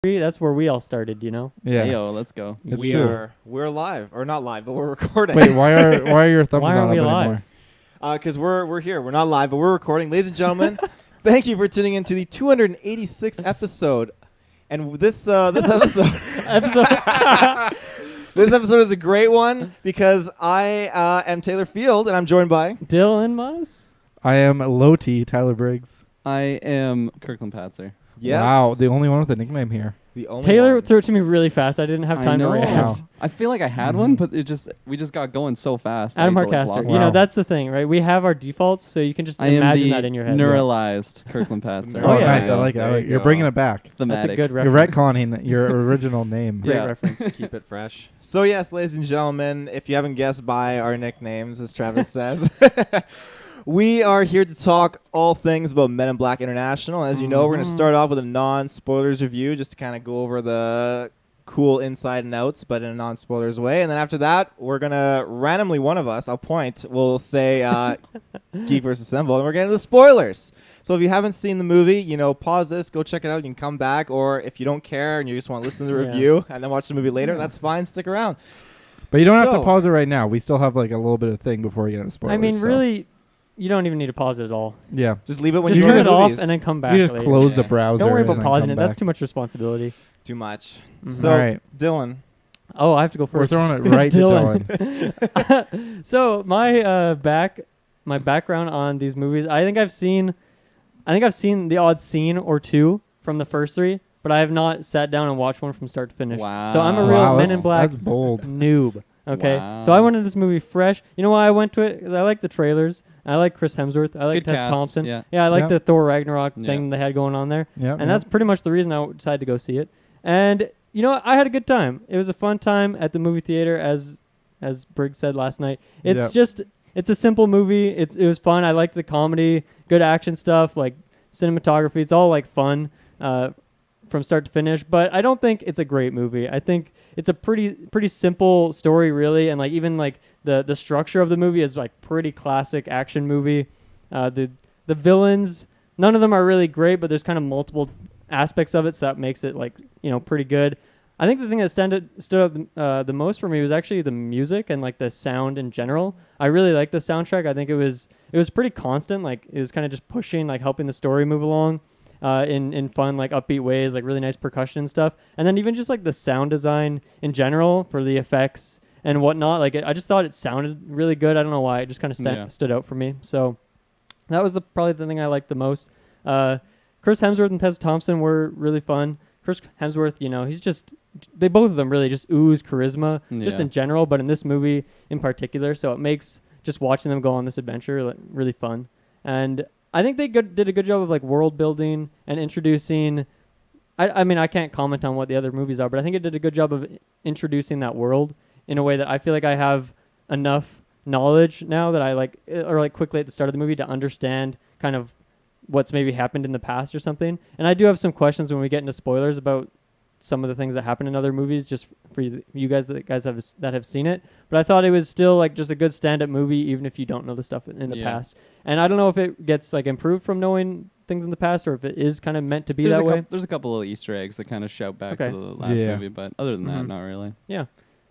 That's where we all started, you know? Yeah. Yo, let's go. It's we true. are. We're live, or not live, but we're recording. Wait, why are your thumbs Why not aren't we up live? anymore? Because we're here. We're not live, but we're recording. Ladies and gentlemen, thank you for tuning in to the 286th episode. And this episode this episode is a great one because I am Taylor Field, and I'm joined by Dylan Moss? I am Loti, Tyler Briggs. I am Kirkland Patzer. yes, Wow, the only one with a nickname here. the only Taylor one. threw it to me really fast. I didn't have time to know. react. I feel like I had one, but we just got going so fast. Adam I, like, Harcaster. lost You it. know, Wow. that's the thing, right? We have our defaults, so you can just I am imagine the that in your head. neuralized Kirkland Patzer. Oh, yeah. nice. I Yes, like it. there you You're go. bringing it back. Thematic. That's a good You're reference. retconning your original name. Great Yeah. reference. Keep it fresh. So yes, ladies and gentlemen, if you haven't guessed by our nicknames, as Travis says, we are here to talk all things about Men in Black International. As you know, we're going to start off with a non-spoilers review, just to kind of go over the cool inside and outs, but in a non-spoilers way. And then after that, we're going to randomly, one of us, I'll point, will say Geek versus Assemble, and we're getting the spoilers. So if you haven't seen the movie, you know, pause this, go check it out, you can come back, or if you don't care and you just want to listen to the Yeah. review and then watch the movie later, that's fine, stick around. But you don't have to So- pause it right now. We still have like a little bit of thing before you get into spoilers. I mean, so. really, you don't even need to pause it at all. Yeah. Just leave it when Just you turn go it to the off movies. and then come back You just later. close the Yeah. browser. Don't worry and about then pausing come it. That's back. too much responsibility. Too much. Mhm. So, All right. Dylan. Oh, I have to go We're first. throwing it right to Dylan. Dylan. So my background on these movies, I think I've seen the odd scene or two from the first three, but I have not sat down and watched one from start to finish. Wow. So I'm a real Wow, Men in that's- Black That's bold. noob. Okay, Wow. so I went into this movie fresh. You know why I went to it? 'Cause I like the trailers. I like Chris Hemsworth. I like Good Tessa cast, Thompson. yeah. I like Yeah. the Thor Ragnarok Yeah. thing they had going on there. Yeah. And that's pretty much the reason I decided to go see it. And you know what? I had a good time. It was a fun time at the movie theater, as Briggs said last night. It's it's a simple movie. It was fun. I liked the comedy, good action stuff, like cinematography. It's all like fun from start to finish. But I don't think it's a great movie. I think it's a pretty simple story, really, and like even like the structure of the movie is like pretty classic action movie. The villains, none of them are really great, but there's kind of multiple aspects of it, so that makes it like, you know, pretty good. I think the thing that stood out the most for me was actually the music and like the sound in general. I really liked the soundtrack. I think it was pretty constant. Like it was kind of just pushing, like helping the story move along in fun, like upbeat ways, like really nice percussion and stuff. And then even just like the sound design in general for the effects and whatnot. Like I just thought it sounded really good. I don't know why. It just kind of stood out for me. So that was probably the thing I liked the most. Chris Hemsworth and Tessa Thompson were really fun. Chris Hemsworth, you know, they both of them really just ooze charisma just Yeah. in general, but in this movie in particular. So it makes just watching them go on this adventure like, really fun. And I think they did a good job of like world building and introducing. I mean, I can't comment on what the other movies are, but I think it did a good job of introducing that world in a way that I feel like I have enough knowledge now that I like, or like quickly at the start of the movie to understand kind of what's maybe happened in the past or something. And I do have some questions when we get into spoilers about some of the things that happen in other movies, just for you guys that have seen it. But I thought it was still like just a good stand-up movie, even if you don't know the stuff in the past. And I don't know if it gets like improved from knowing things in the past, or if it is kind of meant to be that way. There's a couple of Easter eggs that kind of shout back Okay. to the last Yeah. movie, but other than that, Mhm. not really. Yeah.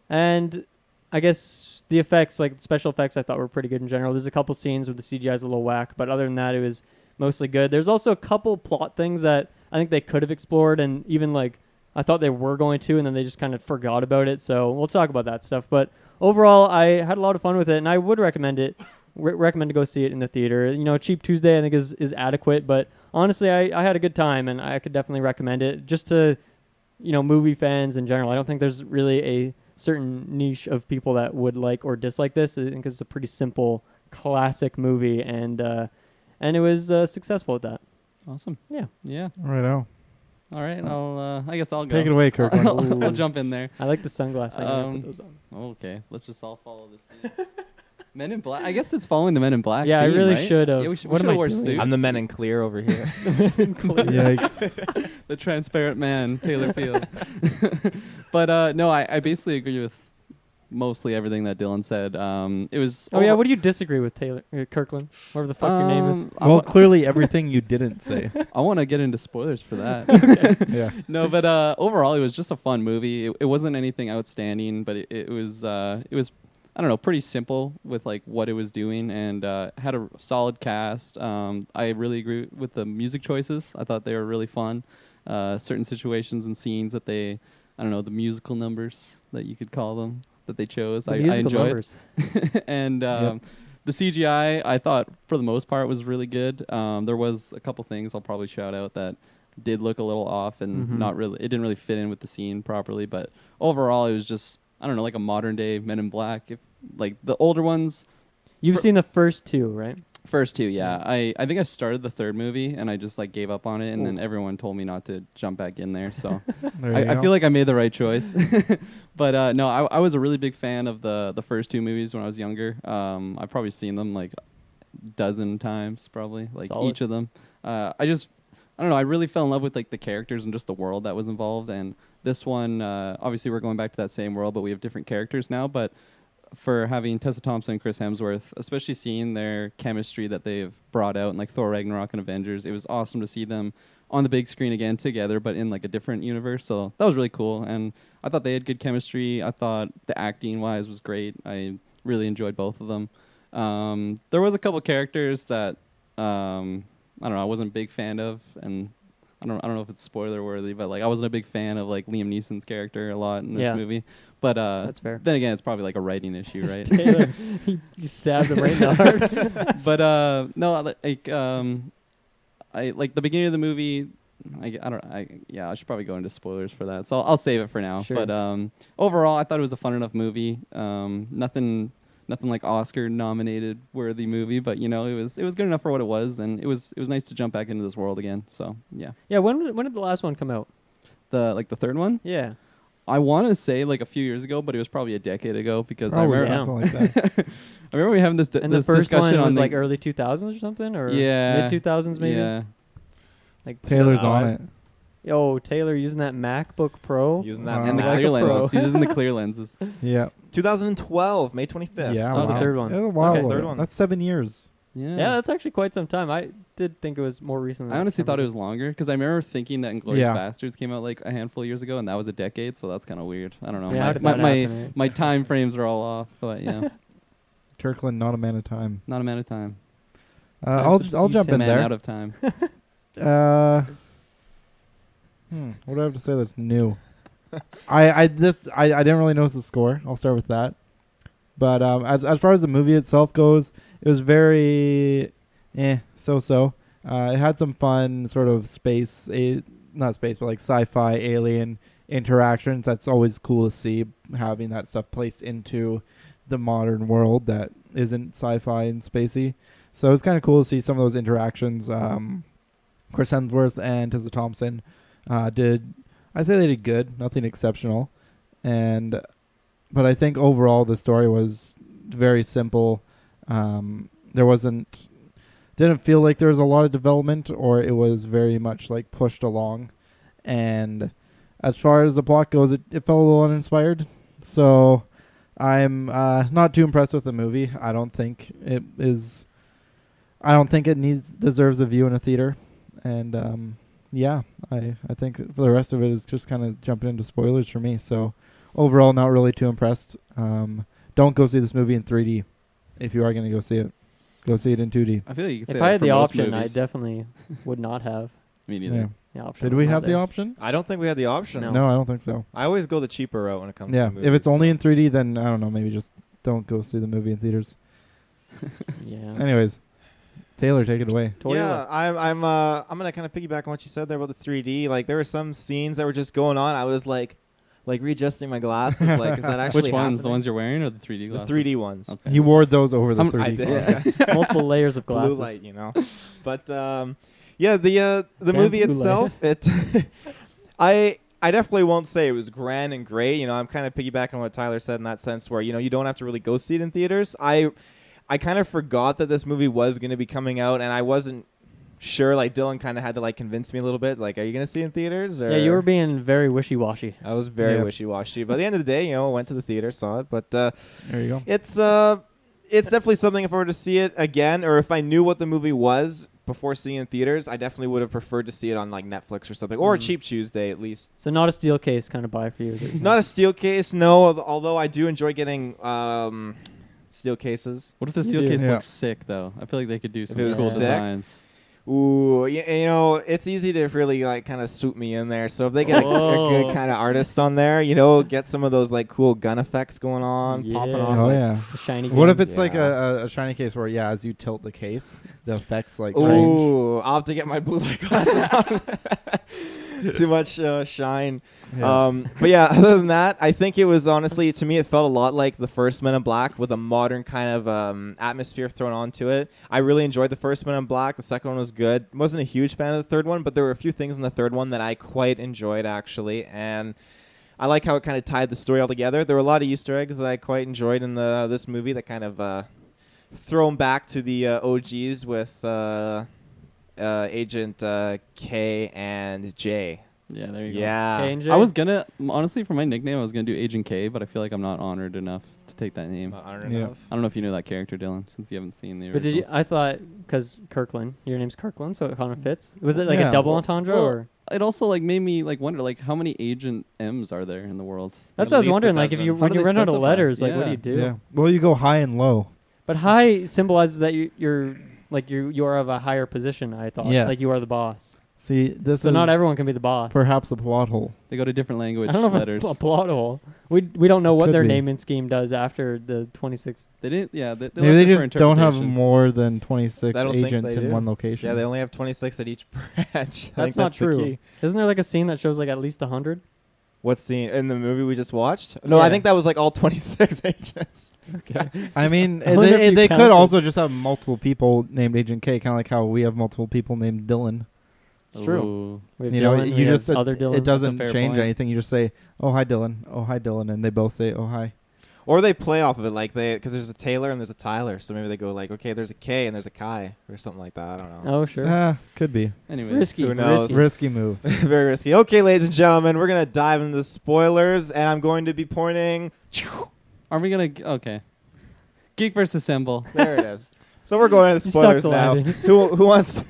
And I guess the effects, like special effects, I thought were pretty good in general. There's a couple scenes where the CGI is a little whack, but other than that, it was mostly good. There's also a couple plot things that I think they could have explored, and even like I thought they were going to, and then they just kind of forgot about it. So we'll talk about that stuff. But overall, I had a lot of fun with it, and I would recommend it. Recommend to go see it in the theater. You know, Cheap Tuesday I think is adequate, but honestly, I had a good time, and I could definitely recommend it just to, you know, movie fans in general. I don't think there's really a certain niche of people that would like or dislike this. I think it's a pretty simple, classic movie, and it was successful at that. Awesome. Yeah. Yeah. Right on. All right. I guess I'll go. Take it away, Kirk. I'll jump in there. I like the sunglass thing. I'm gonna put those on. Okay. Let's just all follow this thing. Men in Black. I guess it's following the Men in Black. Yeah, I theme, really right? should have. Yeah, we should What am have I wore doing? suits. I'm the Men in Clear over here. Yikes. The transparent man, Taylor Field. But no, I basically agree with mostly everything that Dylan said. It was. Oh yeah, what do you disagree with, Taylor Kirkland? Whatever the fuck your name is. Well, clearly everything you didn't say. I want to get into spoilers for that. Yeah. No, but overall, it was just a fun movie. It wasn't anything outstanding, but it was I don't know, pretty simple with like what it was doing, and had a solid cast. I really agree with the music choices. I thought they were really fun. Certain situations and scenes that I don't know, the musical numbers that you could call them that they chose. I enjoyed. And the CGI, I thought for the most part was really good. There was a couple things I'll probably shout out that did look a little off and not really. It didn't really fit in with the scene properly. But overall, it was just, I don't know, like a modern day Men in Black. If like the older ones. You've seen the first two, right? First two, yeah. I think I started the third movie and I just like gave up on it, and then everyone told me not to jump back in there. So I feel like I made the right choice. But no, I was a really big fan of the first two movies when I was younger. I've probably seen them like a dozen times, probably like Solid. each of them. I don't know. I really fell in love with like the characters and just the world that was involved. And this one, obviously, we're going back to that same world, but we have different characters now. But for having Tessa Thompson and Chris Hemsworth, especially seeing their chemistry that they've brought out in like Thor Ragnarok and Avengers, it was awesome to see them on the big screen again together, but in like a different universe. So that was really cool, and I thought they had good chemistry. I thought the acting wise was great. I really enjoyed both of them. There was a couple characters that I don't know, I wasn't a big fan of, and I don't know if it's spoiler worthy, but like I wasn't a big fan of like Liam Neeson's character a lot in this movie. But that's fair. Then again, it's probably like a writing issue, right? Taylor, you stabbed him right in the heart. But no, like I like the beginning of the movie. I should probably go into spoilers for that, so I'll save it for now. Sure. But overall, I thought it was a fun enough movie. Nothing like Oscar nominated worthy movie, but you know, it was good enough for what it was, and it was nice to jump back into this world again. So yeah. Yeah. When did the last one come out? The third one? Yeah. I want to say like a few years ago, but it was probably a decade ago because I Probably remember something like that. I remember we having this And this the first discussion one was on like early 2000s or something, or Yeah. mid 2000s maybe. Yeah. Like Taylor's Oh, on I- it. Yo, Taylor using that MacBook Pro. Using that And the Like clear a pro. lenses. He's using the clear lenses. Yeah. 2012, May 25th. Yeah. That was the wow. third one. That was a while Okay. ago. Third one. That's 7 years. Yeah. Yeah, that's actually quite some time. I did think it was more recent. I honestly thought it was longer because I remember thinking that Inglourious Yeah. Bastards came out like a handful of years ago, and that was a decade, so that's kind of weird. I don't know. Yeah, how did my that my, happen, right? my time frames are all off, but yeah, Kirkland, not a man of time. not a man of time. I'll Subsequent jump in man there. out of time. What do I have to say that's new? I didn't really notice the score. I'll start with that. But as far as the movie itself goes, it was very so. It had some fun sort of not space, but like sci-fi alien interactions. That's always cool to see, having that stuff placed into the modern world that isn't sci-fi and spacey. So it's kind of cool to see some of those interactions. Chris Hemsworth and Tessa Thompson I'd say they did good, nothing exceptional, but I think overall the story was very simple. Didn't feel like there was a lot of development, or it was very much like pushed along. And as far as the plot goes, it felt a little uninspired. So I'm not too impressed with the movie. I don't think it deserves a view in a theater. And yeah, I think for the rest of it is just kind of jumping into spoilers for me. So overall, not really too impressed. Don't go see this movie in 3D. If you are going to go see it, go see it in 2D. I feel like you could say If that I had for the most option, movies. I definitely would not have. Me neither. Yeah. The option Did was we not have the there. option? I don't think we had the option. No. No, I don't think so. I always go the cheaper route when it comes Yeah, to movies. if it's only so. in 3D, then I don't know. Maybe just don't go see the movie in theaters. Yeah. Anyways, Taylor, take it away. Toilet. Yeah, I'm gonna kind of piggyback on what you said there about the 3D. Like there were some scenes that were just going on. I was like readjusting my glasses. Like, is that actually Which ones? happening? The ones you're wearing or the 3D The glasses? 3D ones. Okay. You wore those over the 3D. I did. glasses. Yeah. Multiple layers of glasses. Blue light, you know. But yeah, the Damn movie blue itself, it I definitely won't say it was grand and great. You know, I'm kind of piggybacking on what Tyler said in that sense, where you know you don't have to really go see it in theaters. I kind of forgot that this movie was going to be coming out, and I wasn't sure. Like Dylan kind of had to like convince me a little bit. Like, are you gonna see it in theaters? Or? Yeah, you were being very wishy-washy. I was very Yeah. wishy-washy. But at the end of the day, went to the theater, saw it. But There you go. it's definitely something. If I were to see it again, or if I knew what the movie was before seeing it in theaters, I definitely would have preferred to see it on like Netflix or something, or a Cheap Tuesday at least. So not a steel case kind of buy for you. Not a steel case, no. Although I do enjoy getting steel cases. What if the You steel do. case Yeah. looks sick though? I feel like they could do some it was cool sick? designs. Ooh, it's easy to really like kind of swoop me in there. So if they get a Oh. good kind of artist on there, get some of those like cool gun effects going on, popping Yeah. off. Oh like, yeah. The shiny. What if games. it's like Yeah. a shiny case where as you tilt the case, the effects like change? Ooh, I'll have to get my blue light glasses on. Too much shine. Yeah. But yeah, other than that, I think it was honestly, to me, it felt a lot like the first Men in Black with a modern kind of atmosphere thrown onto it. I really enjoyed the first Men in Black. The second one was good. Wasn't a huge fan of the third one, but there were a few things in the third one that I quite enjoyed actually, and I like how it kind of tied the story all together. There were a lot of Easter eggs that I quite enjoyed in this movie that kind of throw 'em back to the OGs with Agent K and J. Yeah, there you go. Yeah. K and J? I was gonna honestly for my nickname I was gonna do Agent K, but I feel like I'm not honored enough to take that name. Not honored Yeah. enough. I don't know if you knew that character, Dylan, since you haven't seen the But did you? originals. I thought because Kirkland, your name's Kirkland, so it kind of fits. Was it like Yeah. a double entendre Well, or? It also like made me like wonder like how many Agent M's are there in the world? That's At what I was least a wondering. Like if dozen. you How when do you they run out of specify? letters, like what do Yeah. you do? Yeah. Well, you go high and low. But high symbolizes that you are of a higher position. I thought, Yes. like you are the boss. See, this So is not everyone can be the boss. perhaps a plot hole. They go to different language I don't know if letters. it's a plot hole. We don't know what Could their be. naming scheme does after the 26th. They didn't. Yeah, they Maybe left they it for just don't have interpretation. more than 26 I don't think agents they in do. one location. Yeah, they only have 26 at each branch. I think That's not the true. key. Isn't there like a scene that shows like at least 100? What scene in the movie we just watched? No, I Yeah. think that was like all 26 agents. Okay. I mean, I wonder if you they could counted. also just have multiple people named Agent K, kind of like how we have multiple people named Dylan. It's true. Ooh. We have You know, Dylan, you we have just other Dylan. it doesn't fair change point. anything. You just say, "Oh hi Dylan," "Oh hi Dylan," and they both say, "Oh hi." Or they play off of it, like because there's a Taylor and there's a Tyler, so maybe they go like, okay, there's a K and there's a Kai or something like that. I don't know. Oh sure. Could be Anyways, Risky. Who knows? Risky. risky move. Very risky. Okay, ladies and gentlemen, we're gonna dive into the spoilers, and I'm going to be pointing. are we gonna? Okay. Geek versus Symbol. There it is. So we're going to the You stuck spoilers the now. landing. who wants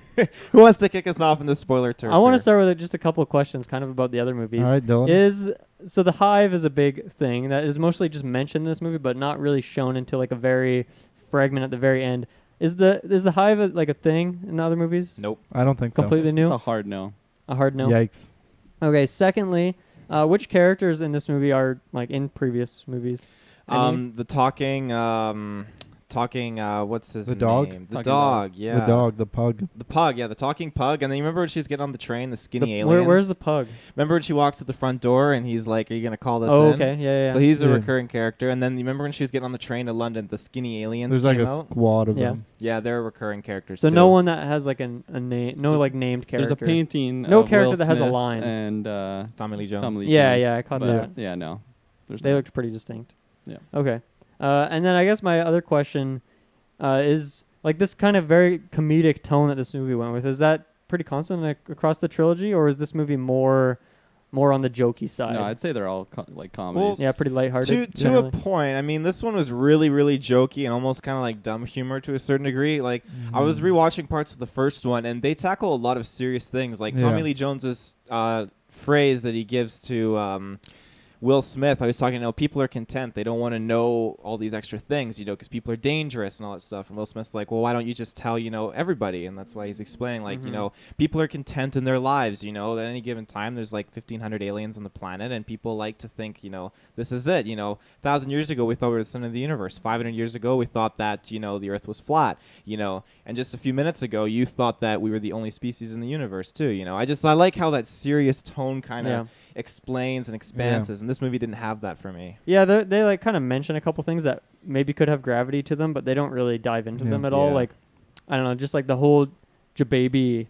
who wants to kick us off in the spoiler turf? I want to here? start with just a couple of questions, kind of about the other movies. All right, Dylan. So the Hive is a big thing that is mostly just mentioned in this movie, but not really shown until like a very fragment at the very end. Is the Hive like a thing in the other movies? Nope. I don't think Completely new. It's a hard no. A hard no. Yikes. Okay. Secondly, which characters in this movie are like in previous movies? Any? The talking. What's his The dog? name? The Talking dog. dog. Yeah. The dog, the pug. The pug. Yeah, the talking pug. And then you remember when she was getting on the train, the skinny The- aliens. where's the pug? Remember when she walks to the front door and he's like, "Are you gonna call this Oh, in?" okay. Yeah. So he's a Yeah. recurring character. And then you remember when she was getting on the train to London, the skinny aliens There's like came a out. squad of Yeah. them. Yeah, they're recurring characters. So too. no one that has like a name, no like named character. There's a painting. No of character Will that has a Smith line. And Tommy Lee Jones. Tommy Lee Yeah, Jones. yeah, I caught But, that. Yeah, no. There's They no. looked pretty distinct. Yeah. Okay. And then I guess my other question is like this kind of very comedic tone that this movie went with. Is that pretty constant across the trilogy, or is this movie more on the jokey side? No, I'd say they're all like comedies. Yeah, pretty lighthearted. To a generally. point. I mean, this one was really, really jokey and almost kind of like dumb humor to a certain degree. Like, I was rewatching parts of the first one, and they tackle a lot of serious things. Like Tommy Yeah. Lee Jones's phrase that he gives to Will Smith. I was talking, people are content. They don't want to know all these extra things, because people are dangerous and all that stuff. And Will Smith's like, well, why don't you just tell, everybody? And that's why he's explaining, like, people are content in their lives, at any given time, there's like 1,500 aliens on the planet, and people like to think, this is it. 1,000 years ago, we thought we were the center of the universe. 500 years ago, we thought that, the Earth was flat, and just a few minutes ago, you thought that we were the only species in the universe, too, I like how that serious tone kind of explains and expanses, and this movie didn't have that for me. Yeah, they like kind of mention a couple things that maybe could have gravity to them, but they don't really dive into them at all. Yeah. Like, I don't know, just like the whole Jababy,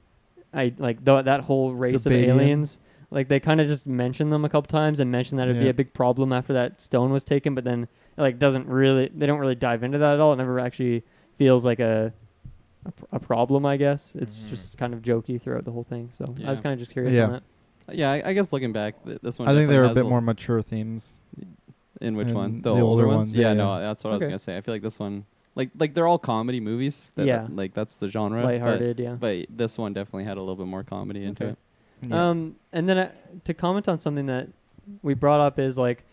that whole race of Jabadian. aliens. Like they kind of just mention them a couple times and mention that it'd be Yeah. a big problem after that stone was taken, but then they don't really dive into that at all. It never actually feels like a a problem, I guess. It's just kind of jokey throughout the whole thing. So I was Yeah. kind of just curious Yeah. on that. Yeah, I guess looking back, this one. I think they definitely were a has bit more mature themes. In which in one? The the older older ones? ones, Yeah, yeah, no, yeah. that's what I was Okay. gonna say. I feel like this one, like they're all comedy movies. Yeah. Like that's the genre. Lighthearted, yeah. But this one definitely had a little bit more comedy into Okay. it. Yeah. And then to comment on something that we brought up is like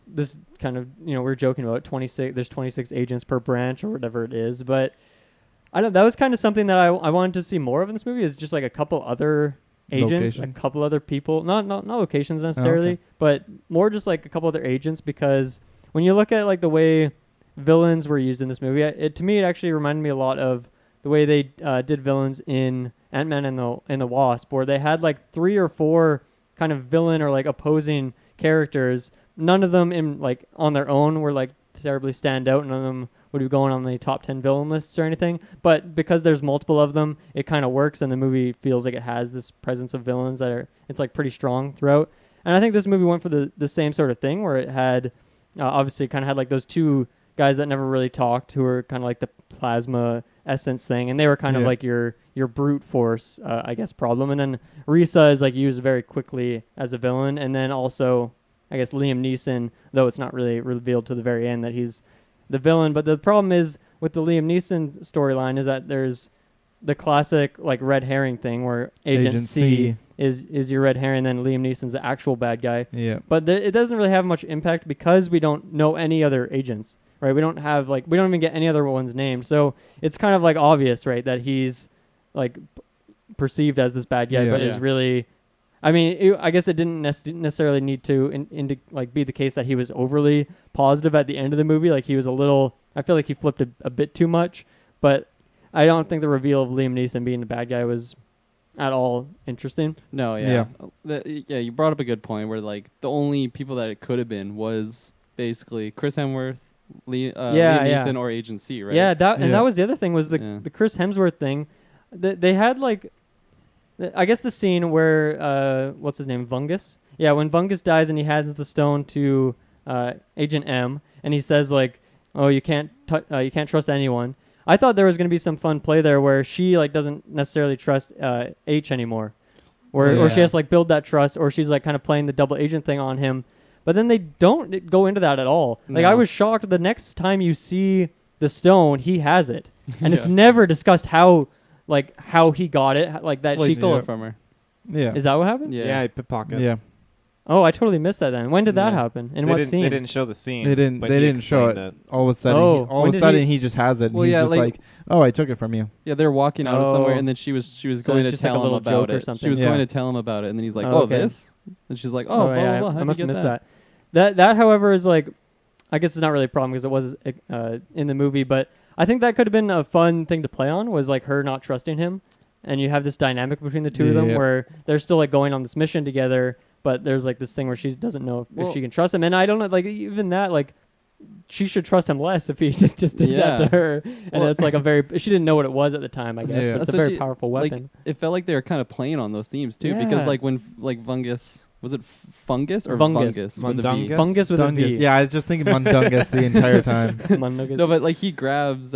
this kind of, you know, we're joking about 26. There's 26 agents per branch or whatever it is, but I don't. That was kind of something that I wanted to see more of in this movie. Is just like a couple other agents, Location. a couple other people, not locations necessarily, okay. but more just like a couple other agents. Because when you look at like the way villains were used in this movie, to me it actually reminded me a lot of the way they did villains in Ant-Man and the Wasp, where they had like 3 or 4 kind of villain or like opposing characters. None of them in like on their own were like terribly stand out. None of them would be going on the top 10 villain lists or anything. But because there's multiple of them, it kind of works, and the movie feels like it has this presence of villains that are it's like pretty strong throughout. And I think this movie went for the same sort of thing, where it had obviously kind of had like those 2 guys that never really talked, who were kind of like the plasma essence thing, and they were kind of like your brute force, I guess, problem. And then Risa is like used very quickly as a villain, and then also I guess Liam Neeson, though it's not really revealed to the very end that he's the villain. But the problem is with the Liam Neeson storyline is that there's the classic like red herring thing where Agent C is your red herring, and then Liam Neeson's the actual bad guy. Yeah. But it doesn't really have much impact because we don't know any other agents, right? We don't even get any other ones named. So it's kind of like obvious, right, that he's like perceived as this bad guy, Yeah. but is Yeah. really. I mean, I guess it didn't necessarily need to like be the case that he was overly positive at the end of the movie. Like he was a little. I feel like he flipped a bit too much, but I don't think the reveal of Liam Neeson being the bad guy was at all interesting. No, yeah. Yeah, you brought up a good point where like the only people that it could have been was basically Chris Hemsworth, Liam Neeson, or Agent C, right? Yeah, that Yeah. that was the other thing was the Yeah. the Chris Hemsworth thing. They had like, I guess the scene where what's his name, Vungus. Yeah, when Vungus dies and he hands the stone to Agent M, and he says like, "Oh, you can't trust anyone." I thought there was going to be some fun play there where she like doesn't necessarily trust H anymore, or she has to like build that trust, or she's like kind of playing the double agent thing on him. But then they don't go into that at all. Like No. I was shocked the next time you see the stone, he has it, and it's Yeah. never discussed how he got it, like that. Well, she he stole Yeah. it from her. Yeah. Is that what happened? Yeah. I pickpocket. Yeah. Oh, I totally missed that. Then when did that Yeah. happen? In They what didn't, scene? They didn't show the scene. They didn't. but They he didn't show it. explained All of a sudden, Oh, all when of a did sudden he- he just has it. And Well, he's yeah, just like- like, "Oh, I took it from you." Yeah, they're walking out of somewhere, Oh. and then she was So going it's to just like a tell him little about joke or it. something. She was Yeah. going to tell him about it, and then he's like, Oh, "Oh, okay. this," and she's like, "Oh, blah, yeah, blah, blah. I How'd must you have get missed that. That, however, is like, I guess it's not really a problem because it was in the movie, but I think that could have been a fun thing to play on, was like her not trusting him, and you have this dynamic between the two of them Yeah. where they're still like going on this mission together, but there's like this thing where she doesn't know if she can trust him, and I don't know, like even that, like she should trust him less if he just did that to Yeah. her, and Well- it's like she didn't know what it was at the time, I guess, Yeah. but it's a very Especially, powerful like, weapon. It felt like they were kind of playing on those themes too, because Yeah. like when like Fungus, was it Fungus or Fungus. Fungus with a V? Mundungus? Fungus with a Dungus. V. Yeah, I was just thinking Mundungus the entire time. Mundungus. No, but like he grabs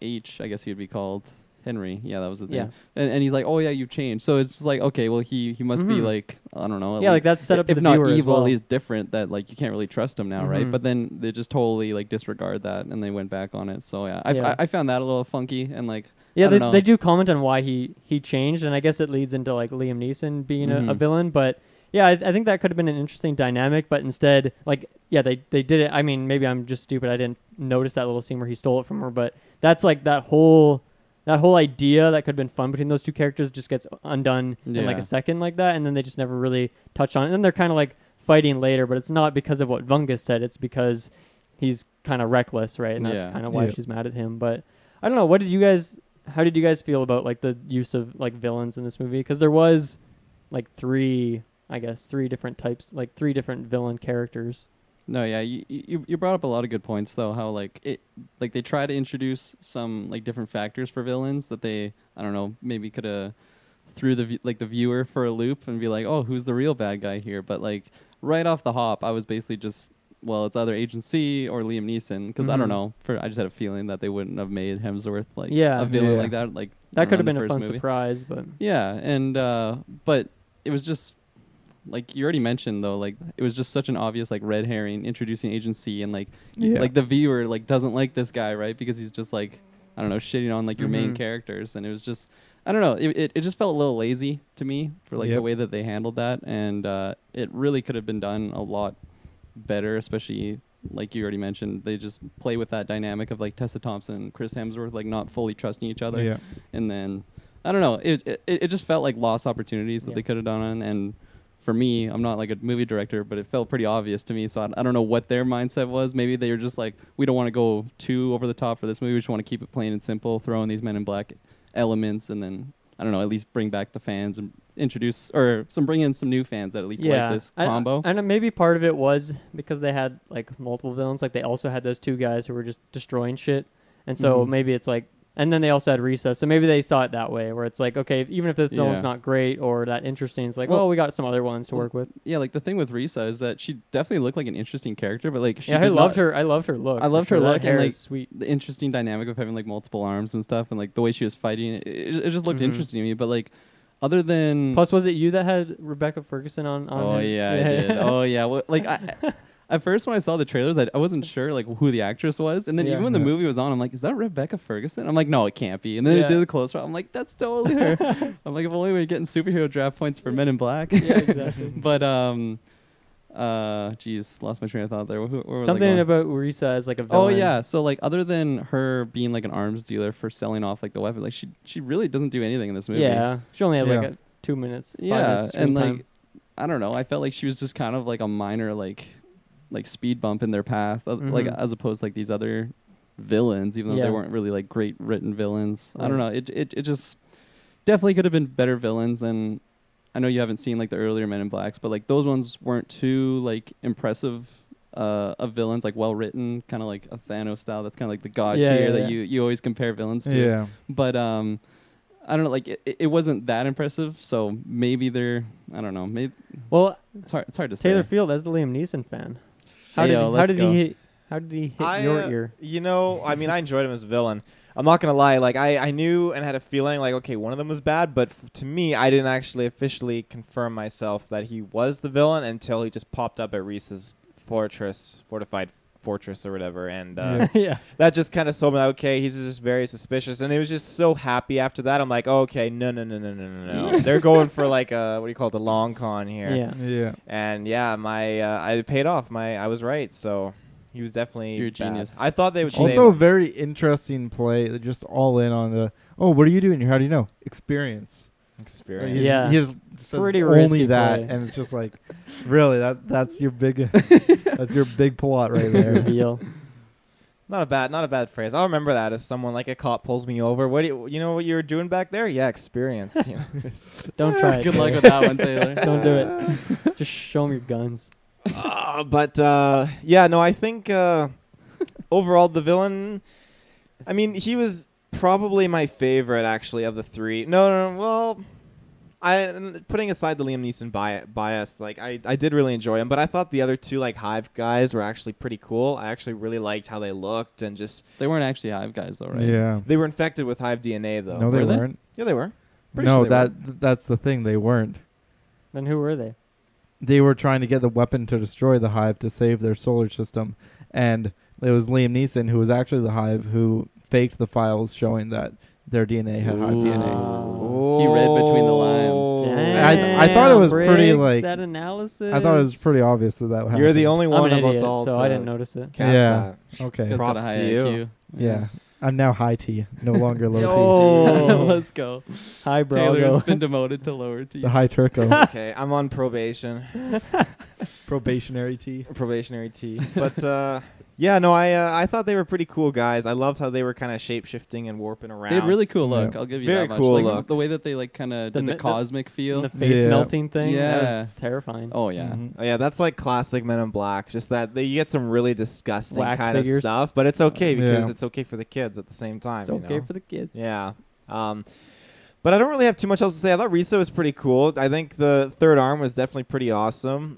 H, I guess he would be called Henry. Yeah, that was his Yeah. name. And he's like, "Oh yeah, you've changed." So it's just like, okay, well he must be Mhm. like, I don't know. Yeah, like that's set up to if the not viewer as evil, well. at least different. That like you can't really trust him now, right? Mhm. But then they just totally like disregard that, and they went back on it. So yeah, Yeah. I found that a little funky, and like Yeah, I don't know. they do comment on why he changed, and I guess it leads into like Liam Neeson being a Mhm. villain. But yeah, I think that could have been an interesting dynamic. But instead, like, yeah, they did it. I mean, maybe I'm just stupid. I didn't notice that little scene where he stole it from her. But that's like that whole idea that could have been fun between those two characters just gets undone in like Yeah. a second like that, and then they just never really touch on it. And then they're kind of like fighting later, but it's not because of what Vungus said. It's because he's kind of reckless, right? And that's Yeah. kind of why Yeah. she's mad at him. But I don't know. How did you guys feel about like the use of like villains in this movie? Because there was like three different types, like 3 different villain characters. No, yeah, you brought up a lot of good points though. How like they try to introduce some like different factors for villains that they, I don't know, maybe could have threw the viewer for a loop and be like, oh, who's the real bad guy here? But like right off the hop, I was basically just well, it's either Agent C or Liam Neeson, because I don't Mhm. know. I just had a feeling that they wouldn't have made Hemsworth like Yeah. a villain Yeah. like that. Like That could have in been the a first fun movie. surprise, but Yeah, and but it was just like you already mentioned though, like it was just such an obvious like red herring introducing Agent C, and like Yeah. like the viewer like doesn't like this guy, right? Because he's just like, I don't know, shitting on like your main Mhm. characters, and it was just, I don't know, it just felt a little lazy to me for like the Yep. way that they handled that, and it really could have been done a lot better, especially like you already mentioned, they just play with that dynamic of like Tessa Thompson and Chris Hemsworth like not fully trusting each other, Yeah. and then I don't know, it just felt like lost opportunities that Yeah. they could have done on, and for me, I'm not like a movie director, but it felt pretty obvious to me. So I don't know what their mindset was. Maybe they were just like, we don't want to go too over the top for this movie. We just want to keep it plain and simple, throw in these Men in Black elements, and then I don't know, at least bring back the fans and introduce or bring in some new fans that at least like this combo. And maybe part of it was because they had like multiple villains. Like they also had those two guys who were just destroying shit, and so Mhm. maybe it's like. And then they also had Recess, so maybe they saw it that way, where it's like, okay, even if the film's Yeah. not great or that interesting, it's like, Well- well, we got some other ones to work with. Yeah, like the thing with Risa is that she definitely looked like an interesting character, but like she Yeah, I did loved not- her. I loved her look. I loved for her sure. That look, and, hair like, is sweet. the interesting dynamic of having like multiple arms and stuff, and like the way she was fighting, it just looked Mhm. interesting to me. But like, other than Plus, was it you that had Rebecca Ferguson on? oh his- yeah, I did. Oh yeah, well, like at first when I saw the trailers, I wasn't sure like who the actress was, and then Yeah. even when the Yeah. movie was on, I'm like, is that Rebecca Ferguson? I'm like, no, it can't be. And then Yeah. they did the close up. I'm like, that's totally her. I'm like, if only we were getting superhero draft points for Men in Black. Yeah, exactly. But geez, lost my train of thought there. Where was I Something going? about Risa as like a Oh villain. yeah, so like other than her being like an arms dealer for selling off like the weapon, like she really doesn't do anything in this movie. Yeah, she only had like Yeah. 2 minutes. 5 Yeah, minutes screen and time. like I don't know, I felt like she was just kind of like a minor like speed bump in their path, like Mhm. as opposed to like these other villains, even though Yeah. they weren't really like great written villains. I don't know, Right. it just definitely could have been better villains, and I know you haven't seen like the earlier Men in Blacks, but like those ones weren't too like impressive of villains, like well written, kind of like a Thanos style. That's kind of like the god Yeah, tier yeah, that yeah. you always compare villains to. Yeah. But I don't know, like it wasn't that impressive, so maybe they're, I don't know, maybe well, it's hard to Taylor say. Field as the Liam Neeson fan. Hey, yo, how let's did go. how did he hit your ear? You know, I mean, I enjoyed him as a villain. I'm not gonna lie. Like, I knew and had a feeling like, okay, one of them was bad, but to me, I didn't actually officially confirm myself that he was the villain until he just popped up at Reese's fortified fortress or whatever, and Yeah. that just kind of sold me. Okay, he's just very suspicious, and it was just so happy after that. I'm like, okay, no. They're going for like a what do you call it, the long con here. Yeah. Yeah. And yeah, I paid off. I was right. So he was definitely You're a bad. genius. I thought they would Also, a save. very interesting play. They're just all in on the. Oh, what are you doing here? How do you know? Experience. Experience. He Yeah. Just, he just says Pretty only risky that, play. and it's just like, really, that's your big, that's your big plot right there. Reveal. Not a bad phrase. I'll remember that if someone like a cop pulls me over. What do you know what you were doing back there? Yeah, experience. You know, Don't try it. Good luck Taylor. with that one, Taylor. Don't do it. Just show him your guns. but yeah, no, I think overall the villain. I mean, he was probably my favorite actually of the three. No, well, putting aside the Liam Neeson bias, like I did really enjoy him, but I thought the other two like Hive guys were actually pretty cool. I actually really liked how they looked and just They weren't actually Hive guys though, right? Yeah. they were infected with Hive DNA though. No, they Were they? weren't. Yeah, they were. Pretty No, sure they were. that's the thing. They weren't. Then who were they? They were trying to get the weapon to destroy the Hive to save their solar system, and it was Liam Neeson who was actually the Hive who faked the files showing that their DNA had Hive Ooh. DNA. Oh. He read between the lines. I thought it was pretty, Briggs, like- that analysis. I thought it was pretty obvious that happened. You're the only I'm one an of us idiot, all so to I didn't notice it. catch Yeah. that. Okay. This guy's got a Props high to you. IQ. Yeah. I'm now high T, no longer low Yo. Let's go. Hi, bro. Taylor's been demoted to lower T. T. The high turco. Okay, I'm on probation. Probationary T. Probationary T. But yeah, no, I thought they were pretty cool guys. I loved how they were kind of shape shifting and warping around. They had really cool look. Yeah. I'll give you Very that much. cool Like, look. the way that they like kind of The did the mi- the- cosmic feel. The face Yeah. melting thing. That Yeah. was terrifying. Oh yeah. Mhm. Oh, yeah, that's like classic Men in Black. Just that you get some really disgusting Wax kind figures. of stuff, but it's okay because Yeah. it's okay for the kids at the same time. It's you okay know? for the kids. Yeah. But I don't really have too much else to say. I thought Risa was pretty cool. I think the third arm was definitely pretty awesome.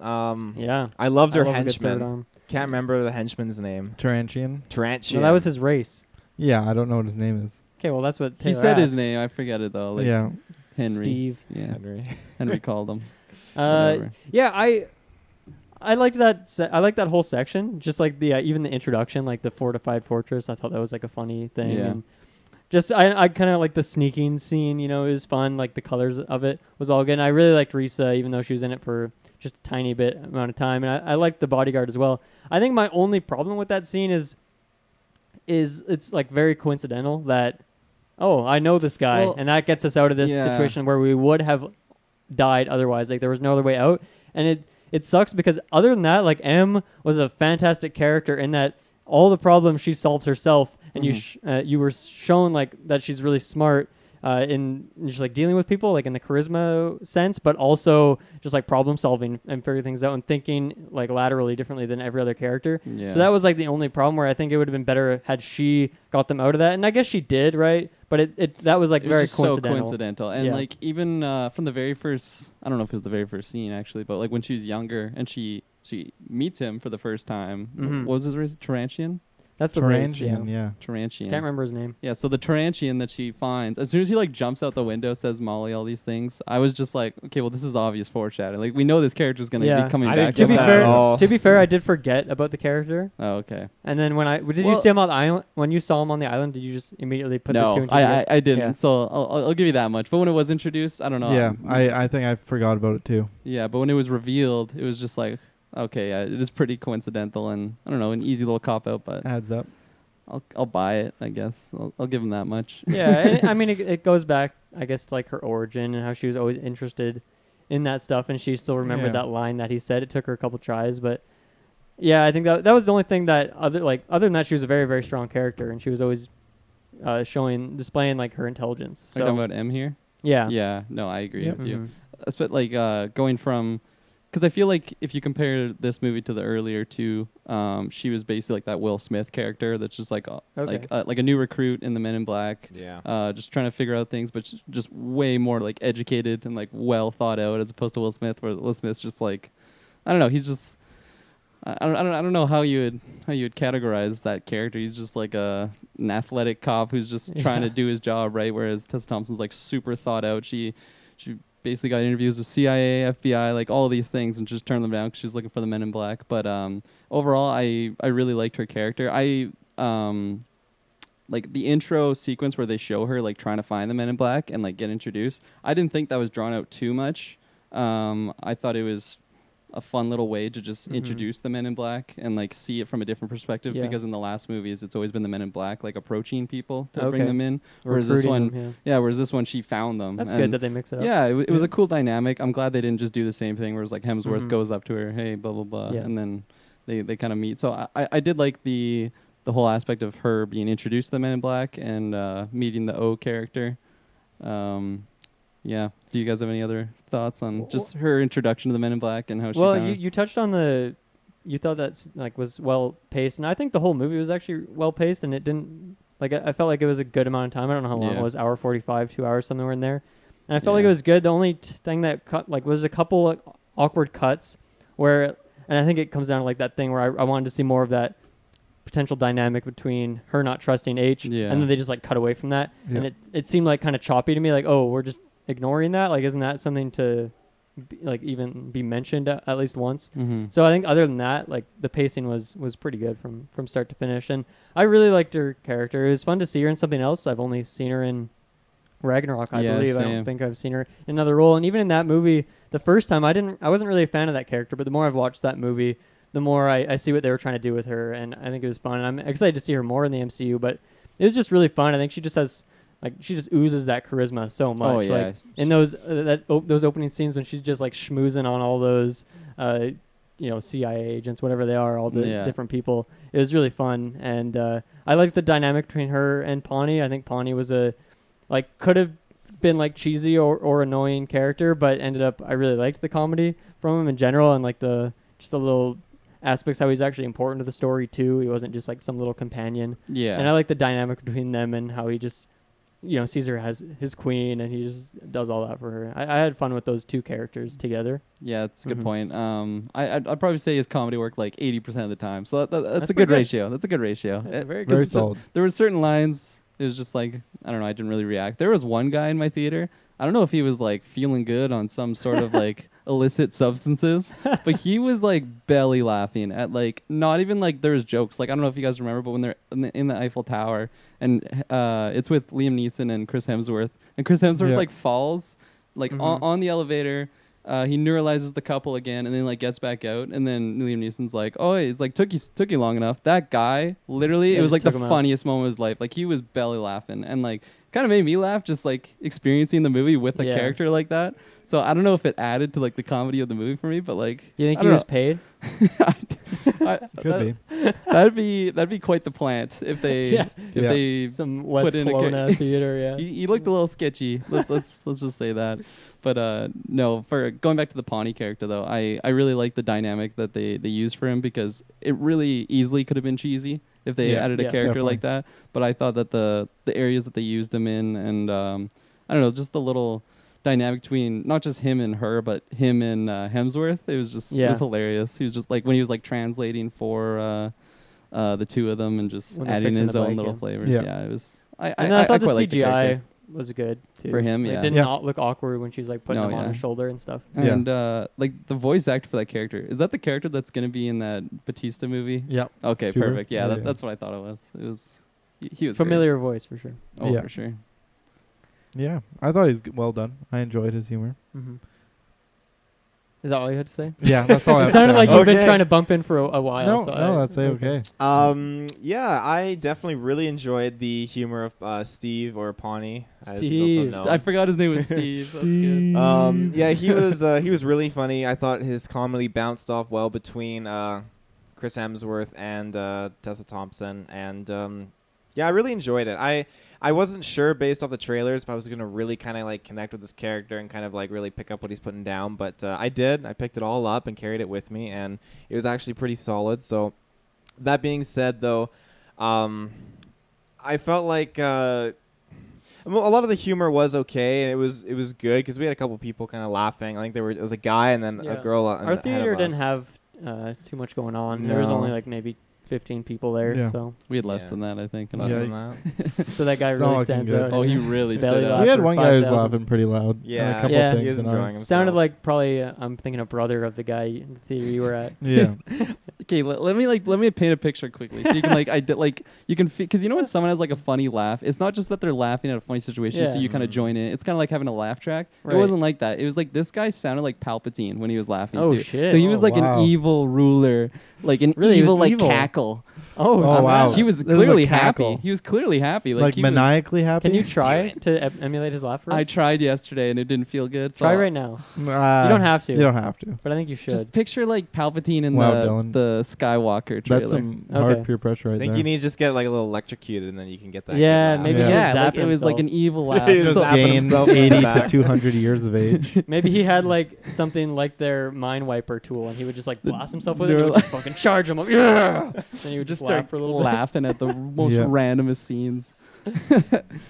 Yeah. I loved her love a good third henchman. arm. Can't remember the henchman's name. Tarantian. Tarantian. No, that was his race. Yeah, I don't know what his name is. Okay, well, that's what He Taylor said his asked. name. I forget it though. Like Yeah. Henry. Steve. Yeah. Henry. Henry called him. Yeah, I liked that. I liked that whole section. Just like the even the introduction, like the fortified fortress. I thought that was like a funny thing. Yeah. And just I kind of like the sneaking scene. You know, it was fun. Like the colors of it was all good. And I really liked Risa, even though she was in it for just a tiny bit amount of time. And I liked the bodyguard as well. I think my only problem with that scene is it's like very coincidental that I know this guy, and that gets us out of this situation where we would have died otherwise. Like there was no other way out, and it sucks because other than that, like M was a fantastic character in that all the problems she solved herself, and you were shown like that she's really smart in just like dealing with people, like in the charisma sense, but also just like problem solving and figuring things out and thinking like laterally differently than every other character. Yeah. So that was like the only problem where I think it would have been better had she got them out of that, and I guess she did, right? But it that was like It very was just so coincidental. coincidental. And like even from the very first, I don't know if it was the very first scene actually, but like when she was younger and she meets him for the first time. Mhm. What was his race? Tarantian? That's the race, Tarantian, yeah. Tarantian. Can't remember his name. Yeah, so the Tarantian that she finds, as soon as he like jumps out the window, says Molly, all these things, I was just like, okay, well this is obvious foreshadowing. Like we know this character's gonna be coming I back. didn't get that at all. To be fair, I did forget about the character. Oh, okay. And then when you see him on the island, when you saw him on the island, did you just immediately put the two No, and two together? I didn't. Yeah. So I'll give you that much. But when it was introduced, I don't know. Yeah, I think I forgot about it too. Yeah, but when it was revealed, it was just like, okay, it is pretty coincidental and I don't know, an easy little cop out, but Adds up. I'll buy it, I guess. I'll give him that much. Yeah, and I mean, it goes back, I guess, to like her origin and how she was always interested in that stuff, and she still remembered that line that he said. It took her a couple tries, but yeah, I think that was the only thing that other than that, she was a very, very strong character, and she was always displaying like her intelligence. Are you talking about M here? Yeah. Yeah, no, I agree with you. Mhm. But like going from, because I feel like if you compare this movie to the earlier two, she was basically like that Will Smith character that's just like like a new recruit in the Men in Black. Yeah. Just trying to figure out things, but just way more like educated and like well thought out as opposed to Will Smith, where Will Smith's just like, I don't know, he's just. I don't know how you would categorize that character. He's just like an athletic cop who's just trying to do his job, right? Whereas Tessa Thompson's like super thought out. She basically got interviews with CIA, FBI, like all of these things, and just turned them down because she's looking for the Men in Black. But overall, I really liked her character. I like the intro sequence where they show her like trying to find the Men in Black and like get introduced. I didn't think that was drawn out too much. I thought it was a fun little way to just introduce the Men in Black and like see it from a different perspective, because in the last movies it's always been the Men in Black like approaching people to bring them in, whereas this one whereas this one she found them. That's good that they mix it up. Yeah, it was a cool dynamic. I'm glad they didn't just do the same thing where it's like Hemsworth goes up to her, hey, blah blah blah, and then they kind of meet. So I did like the whole aspect of her being introduced to the Men in Black and meeting the O character. Yeah. Do you guys have any other thoughts on just her introduction to the Men in Black and how she? Well, you touched on you thought that like was well paced, and I think the whole movie was actually well paced, and it didn't like I felt like it was a good amount of time. I don't know how long it was, hour 45, 2 hours, somewhere in there, and I felt like it was good. The only thing that cut like was a couple awkward cuts where, and I think it comes down to like that thing where I wanted to see more of that potential dynamic between her not trusting H, and then they just like cut away from that, and it seemed like kind of choppy to me. Like, oh, we're just ignoring that. Like, isn't that something to like even be mentioned at least once? So I think other than that, like the pacing was pretty good from start to finish, and I really liked her character. It was fun to see her in something else. I've only seen her in Ragnarok, I believe. Same. I don't think I've seen her in another role, and even in that movie the first time I wasn't really a fan of that character, but the more I've watched that movie, the more I see what they were trying to do with her, and I think it was fun, and I'm excited to see her more in the MCU. But it was just really fun. I think she just has she just oozes that charisma so much. Oh, yeah. Like in those opening scenes when she's just like schmoozing on all those CIA agents, whatever they are, all the different people. It was really fun, and I liked the dynamic between her and Pawnee. I think Pawnee was could have been like cheesy or annoying character, but ended up I really liked the comedy from him in general, and like the little aspects how he's actually important to the story too. He wasn't just like some little companion. Yeah. And I like the dynamic between them and how he just Caesar has his queen, and he just does all that for her. I had fun with those two characters together. Yeah, that's a good Mhm. point. I'd probably say his comedy worked like 80% of the time. So that's That's a good pretty good. ratio. That's a good ratio. That's a very Very good. solid. There were certain lines. It was just like, I don't know. I didn't really react. There was one guy in my theater. I don't know if he was like feeling good on some sort of like illicit substances, but he was like belly laughing at like not even like there was jokes. Like I don't know if you guys remember, but when they're in the Eiffel Tower and it's with Liam Neeson and Chris Hemsworth, and Chris Hemsworth Yeah. like falls like Mhm. on the elevator. He neuralizes the couple again, and then like gets back out, and then Liam Neeson's like, "Oh, it's like took you long enough." That guy, literally, Yeah, it was just like the took him out. funniest moment of his life. Like he was belly laughing, and like kind of made me laugh just like experiencing the movie with a Yeah. character like that. So I don't know if it added to like the comedy of the movie for me, but like, Do you think I he don't was paid? Could be. That'd be quite the plant if they Yeah. if Yeah. they Some West in a Kelowna theater, yeah. he looked a little sketchy. Let's just say that. But no, for going back to the Pawnee character though, I really like the dynamic that they used for him because it really easily could have been cheesy if they Yeah. added a Yeah, character definitely. like that. But I thought that the areas that they used him in and I don't know, just the little dynamic between not just him and her, but him and Hemsworth. It was just it was hilarious. He was just like when he was like translating for the two of them and just When they're adding fixing his the own bike, little yeah. flavors. Yeah. Yeah, it was. And then I thought the quite liked CGI character. was good too. For him, Like, yeah. didn't Yeah. not look awkward when she's like putting No, him on yeah. her shoulder and stuff. Yeah. And like the voice actor for that character, is that the character that's going to be in that Batista movie? Yep. Okay, Stuber? perfect. Yeah, Yeah, that, yeah. that's what I thought it was. It was he was great. Familiar voice for sure. Oh, Yeah. for sure. Yeah, I thought he's well done. I enjoyed his humor. Mm-hmm. Is that all you had to say? Yeah, that's all I It have sounded to like say. you've been Okay. trying to bump in for a while. No, so no, that's okay. Yeah, I definitely really enjoyed the humor of Steve or Pawnee, as he's Steve. also known. I forgot his name was Steve. That's good. Yeah, he was really funny. I thought his comedy bounced off well between Chris Hemsworth and Tessa Thompson, and yeah, I really enjoyed it. I wasn't sure based off the trailers if I was gonna really kind of like connect with this character and kind of like really pick up what he's putting down, but I did. I picked it all up and carried it with me, and it was actually pretty solid. So that being said, though, I felt like. A lot of the humor was okay, and it was good because we had a couple people kind of laughing. I think it was a guy and then a Yeah. girl. Our theater didn't have too much going on. There was No. only like maybe 15 people there. Yeah. So We had less Yeah. than that, I think. Less Yeah, than that. so that guy It's not really looking stands good. out. Oh, he really Belly stood laugh out. We had for one guy who was 5,000. laughing pretty loud. Yeah. at a couple Yeah. things He was in enjoying ours. himself. Sounded like probably I'm thinking a brother of the guy in the theater you were at. Yeah. Okay, let me paint a picture quickly so you can you can because you know when someone has like a funny laugh, it's not just that they're laughing at a funny situation, so Yeah. you kind of join in. It's kind of like having a laugh track. Right. It wasn't like that. It was like this guy sounded like Palpatine when he was laughing Oh, too. shit. So he was Oh, like wow. an evil ruler, like an Really, he was evil like evil. cackle. Oh, Oh, snap. wow. He was This is a clearly cackle. happy. He was clearly happy. Like he was- maniacally happy. Can you try to emulate his laugh for us? I tried yesterday and it didn't feel good. So Try right now. You don't have to. You don't have to. But I think you should. Just picture like Palpatine in Wow, Dylan. the Skywalker trailer. That's some Okay. hard peer pressure right I think there. you need to just get like a little electrocuted, and then you can get that. Yeah, good laugh. maybe Yeah. he yeah, was like zapping it was like an himself. evil laugh. He was So- zapping Gain himself in the 80 to back. 200 years of age. Maybe he had like something like their mind wiper tool, and he would just like blast himself with it. neural- And he would just fucking charge him. Like, yeah. Then he would just just start laugh for a little bit. laughing at the most Yeah. randomest scenes.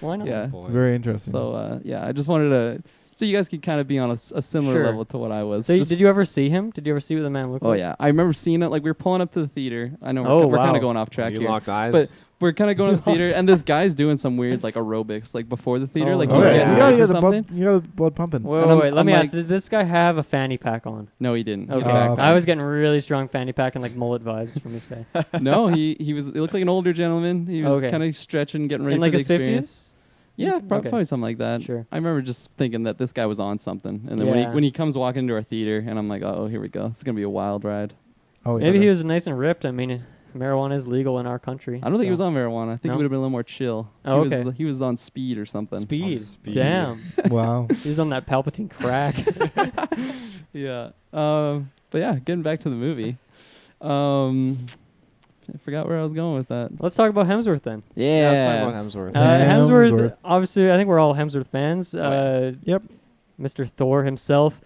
Why not? Yeah. Boy. Very interesting. So yeah, I just wanted to, so you guys could kind of be on a similar Sure. level to what I was. So Just- did you ever see him? Did you ever see what the man looked Oh like? yeah, I remember seeing it. Like we were pulling up to the theater. I know Oh, we're kind wow. of going off track You here. locked eyes. But we're kind of going to the theater, and this guy's doing some weird like aerobics, like before the theater, Oh, like okay. he's Okay, getting you Yeah. got ready for the something. blood. You got the blood pumping. Wait, And wait, I'm- wait. Let I'm me like- ask. Did this guy have a fanny pack on? No, he didn't. He had a Okay. backpack. I was getting really strong fanny pack and like mullet vibes from this guy. No, he was. He looked like an older gentleman. He was Okay. kind of stretching, getting ready In for like the his experience. 50s? Yeah, Okay. probably something like that. Sure. I remember just thinking that this guy was on something, and then Yeah. when he comes walking into our theater, and I'm like, oh, here we go. It's gonna be a wild ride. Oh, yeah. Maybe he was nice and ripped. I mean, marijuana is legal in our country. I don't think he was so- on marijuana. I think No? he would have been a little more chill. Oh, he okay. Was, he was on speed or something. Speed. Speed. Damn. Wow. He was on that Palpatine crack. Yeah. But yeah, getting back to the movie. I forgot where I was going with that. Let's talk about Hemsworth then. Yeah. let's talk about Hemsworth. Hemsworth, Hemsworth. obviously, I think we're all Hemsworth fans. Yep. Mr. Thor himself.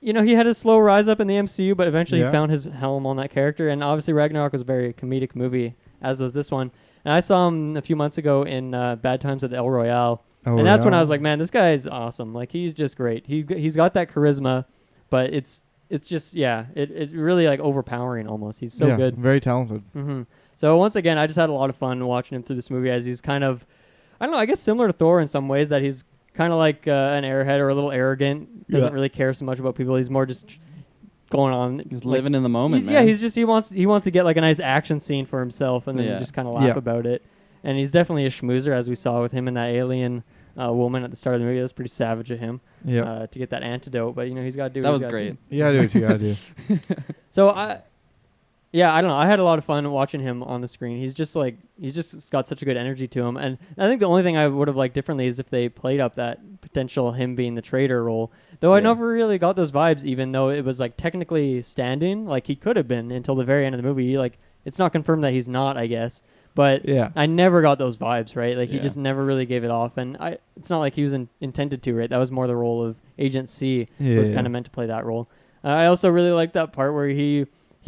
You know, he had a slow rise up in the MCU, but eventually Yeah. he found his helm on that character. And obviously, Ragnarok was a very comedic movie, as was this one. And I saw him a few months ago in Bad Times at the El Royale. And that's when I was like, man, this guy is awesome. Like, he's just great. He's got that charisma, but it's just, it really like overpowering almost. He's so good. Very talented. Mm-hmm. So once again, I just had a lot of fun watching him through this movie, as he's kind of, I don't know, I guess similar to Thor in some ways, that he's kind of like an airhead or a little arrogant, doesn't really care so much about people. He's more just going on. He's living in the moment, man. Yeah, he wants to get like a nice action scene for himself and then just kind of laugh about it. And he's definitely a schmoozer, as we saw with him and that alien woman at the start of the movie. That was pretty savage of him to get that antidote. But, he's got to do what he's got to do. You got to do what you got to do. So, I don't know. I had a lot of fun watching him on the screen. He's just got such a good energy to him. And I think the only thing I would have liked differently is if they played up that potential him being the traitor role. Though I never really got those vibes, even though it was like technically standing, like he could have been until the very end of the movie. Like, it's not confirmed that he's not, I guess. But I never got those vibes, right? Like, he just never really gave it off. And it's not like he was intended to, right? That was more the role of Agent C, was kind of meant to play that role. I also really liked that part where he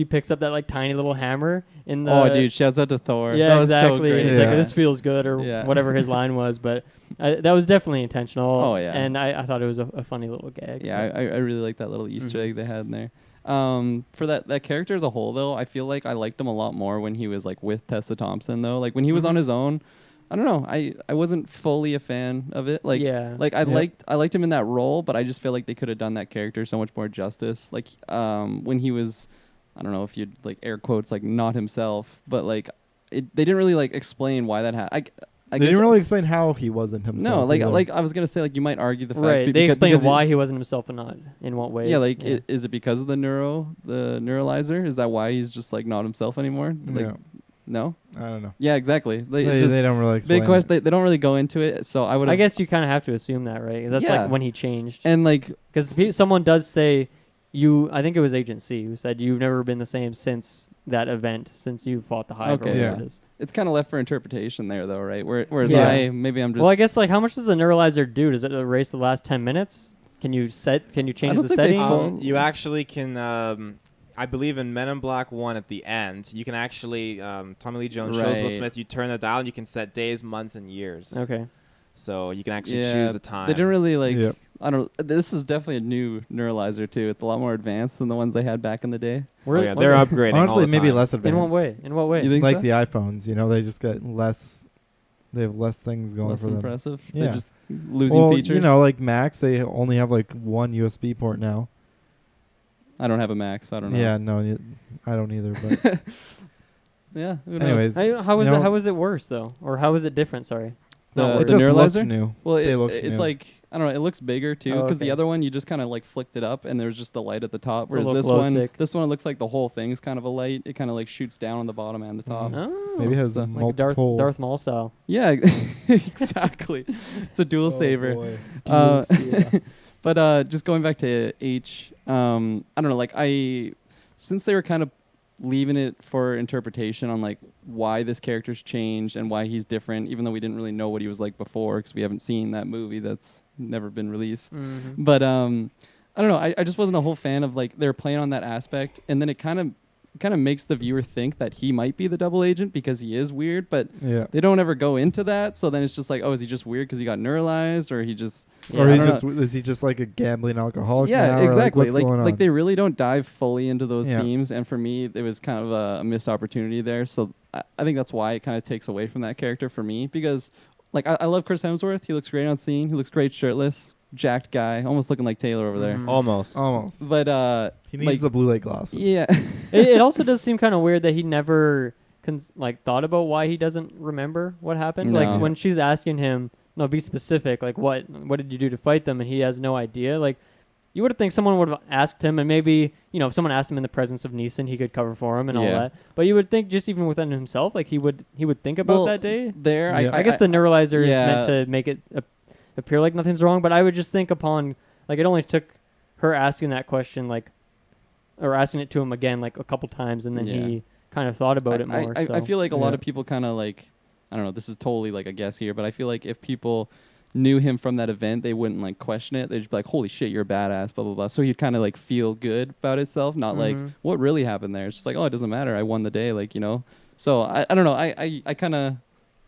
picks up that like tiny little hammer in the... Oh, dude, shouts out to Thor. Yeah, that was exactly. So great. He's like, this feels good, or whatever his line was. But that was definitely intentional. Oh, yeah. And I thought it was a funny little gag. Yeah, I really like that little Easter egg they had in there. For that character as a whole, though, I feel like I liked him a lot more when he was like with Tessa Thompson, though. Like, when he was on his own, I don't know. I wasn't fully a fan of it. Like, I liked him in that role, but I just feel like they could have done that character so much more justice. Like, when he was, I don't know if you'd like air quotes, like not himself, but like they didn't really like explain why that happened. They didn't really explain how he wasn't himself. No, like I was gonna say, like, you might argue the fact, right? They explained why he wasn't himself and not in what ways. Yeah, like is it because of the neuralizer? Is that why he's just like not himself anymore? Like, no, I don't know. Yeah, exactly. They don't really explain. Big question. They don't really go into it. So I guess you kind of have to assume that, right? 'Cause that's like when he changed. And like, because someone does say. I think it was Agent C who said you've never been the same since that event, since you fought the Hive. Okay, it is. It's kind of left for interpretation there, though, right? Whereas I'm just. Well, I guess like how much does the neuralizer do? Does it erase the last 10 minutes? Can you change the setting? You actually can. I believe in Men in Black 1 at the end, you can actually Tommy Lee Jones shows Will Smith. You turn the dial and you can set days, months, and years. Okay. So you can actually choose the time. They didn't really like. Yep. I don't. This is definitely a new neuralizer too. It's a lot more advanced than the ones they had back in the day. They're upgrading. Honestly, all the maybe time. less advanced. In what way? You think like so? the iPhones, they just get less. They have less things going less for them. Impressive. Yeah. They're just losing features. Like Macs, they only have like one USB port now. I don't have a Mac, so I don't know. Yeah, no, I don't either. But yeah. Anyways, how is it worse though, or how is it different? Sorry. The just neuralizer? looks new. Well, it's like, I don't know, it looks bigger too, because the other one you just kind of like flicked it up and there's just the light at the top, whereas this one it looks like the whole thing's kind of a light. It kind of like shoots down on the bottom and the top. Oh, maybe it has like Darth Maul style. Yeah, exactly. It's a dual saver. But just going back to H, I don't know, like since they were kind of leaving it for interpretation on like why this character's changed and why he's different, even though we didn't really know what he was like before because we haven't seen that movie that's never been released. Mm-hmm. But I don't know, I just wasn't a whole fan of like they're playing on that aspect, and then it kind of makes the viewer think that he might be the double agent because he is weird, but they don't ever go into that. So then it's just like, oh, is he just weird because he got neuralized, or he just, is he just like a gambling alcoholic? Yeah, now, exactly. Like they really don't dive fully into those themes, and for me, it was kind of a missed opportunity there. So I think that's why it kind of takes away from that character for me, because like I love Chris Hemsworth. He looks great on scene. He looks great shirtless. Jacked guy, almost looking like Taylor over there. Almost. But he needs the blue light glasses. Yeah. it also does seem kind of weird that he never thought about why he doesn't remember what happened. No. Like when she's asking him, no, be specific. Like what did you do to fight them? And he has no idea. Like you would have think someone would have asked him, and maybe if someone asked him in the presence of Neeson, he could cover for him and all that. But you would think just even within himself, like he would think about that day. I guess the neuralizer is meant to make it appear like nothing's wrong, but I would just think upon like it only took her asking that question or asking it to him again like a couple times, and then he kind of thought about it more. I feel like a lot of people kind of like, I don't know, this is totally like a guess here, but I feel like if people knew him from that event, they wouldn't like question it. They'd just be like, holy shit, you're a badass, blah blah blah. So he'd kind of like feel good about himself, not like what really happened there. It's just like, oh, it doesn't matter, I won the day, So I don't know, I kind of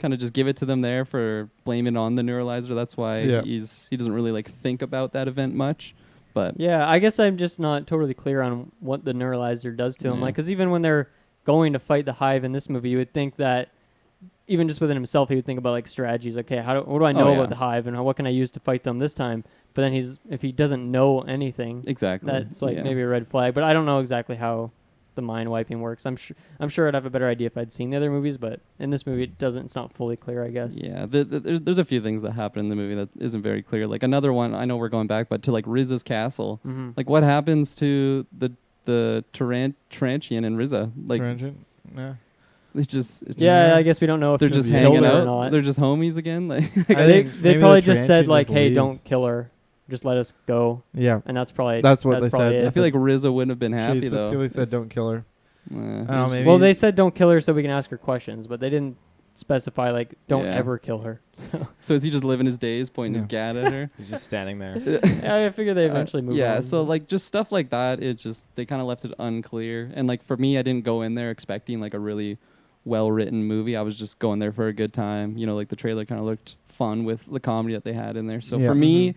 kind of just give it to them there for blaming on the neuralizer. That's why he doesn't really like think about that event much. But yeah, I guess I'm just not totally clear on what the neuralizer does to him. Like, because even when they're going to fight the Hive in this movie, you would think that even just within himself, he would think about like strategies. Okay, what do I know about the Hive, and what can I use to fight them this time? But then if he doesn't know anything, exactly, that's like maybe a red flag. But I don't know exactly how the mind wiping works. I'm sure I'd have a better idea if I'd seen the other movies, but in this movie it doesn't. It's not fully clear, I guess. Yeah, there's a few things that happen in the movie that isn't very clear. Like another one, I know we're going back, but to like Rizza's castle. Mm-hmm. Like what happens to the Tarantian and Rizza? Like Yeah. it's just I guess we don't know if they're just killed hanging her or out. not. They're just homies again. Like they probably just said like, "Hey, leaves. don't kill her. Just let us go." Yeah. And that's what they said. I feel like Rizza wouldn't have been happy she though. specifically said don't kill her. Maybe. Well, they said don't kill her so we can ask her questions, but they didn't specify like don't ever kill her. So is he just living his days, pointing his gat at her? He's just standing there. I figure they eventually move on. Yeah, so like just stuff like that, it just they kind of left it unclear. And like for me, I didn't go in there expecting like a really well-written movie. I was just going there for a good time. You know, like the trailer kind of looked fun with the comedy that they had in there. So for me,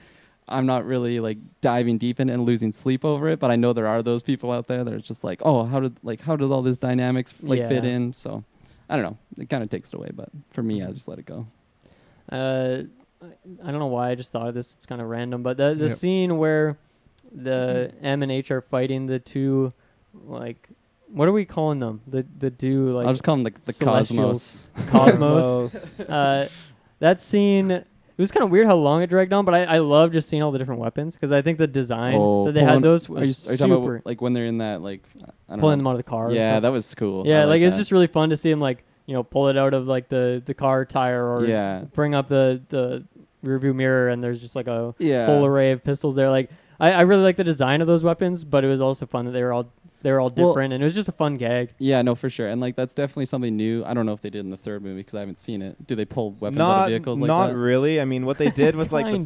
I'm not really like diving deep in and losing sleep over it, but I know there are those people out there that are just like, oh, how does all this dynamics fit in? So I don't know. It kind of takes it away, but for me, I just let it go. I don't know why I just thought of this. It's kind of random, but the scene where the M and H are fighting the two, like, what are we calling them? The two, like, I'll just call them the Cosmos. Cosmos. That scene, it was kind of weird how long it dragged on, but I love just seeing all the different weapons because I think the design that they had those was are you super. talking about like when they're in that like I don't pulling know. them out of the car? Yeah, that was cool. Yeah, like it's just really fun to see them like pull it out of like the car tire or bring up the rearview mirror and there's just like a whole array of pistols there. Like I really like the design of those weapons, but it was also fun that they were all different, and it was just a fun gag. Yeah, no, for sure. And like that's definitely something new. I don't know if they did in the third movie because I haven't seen it. Do they pull weapons out of vehicles like that? Not really. I mean, what they did with like in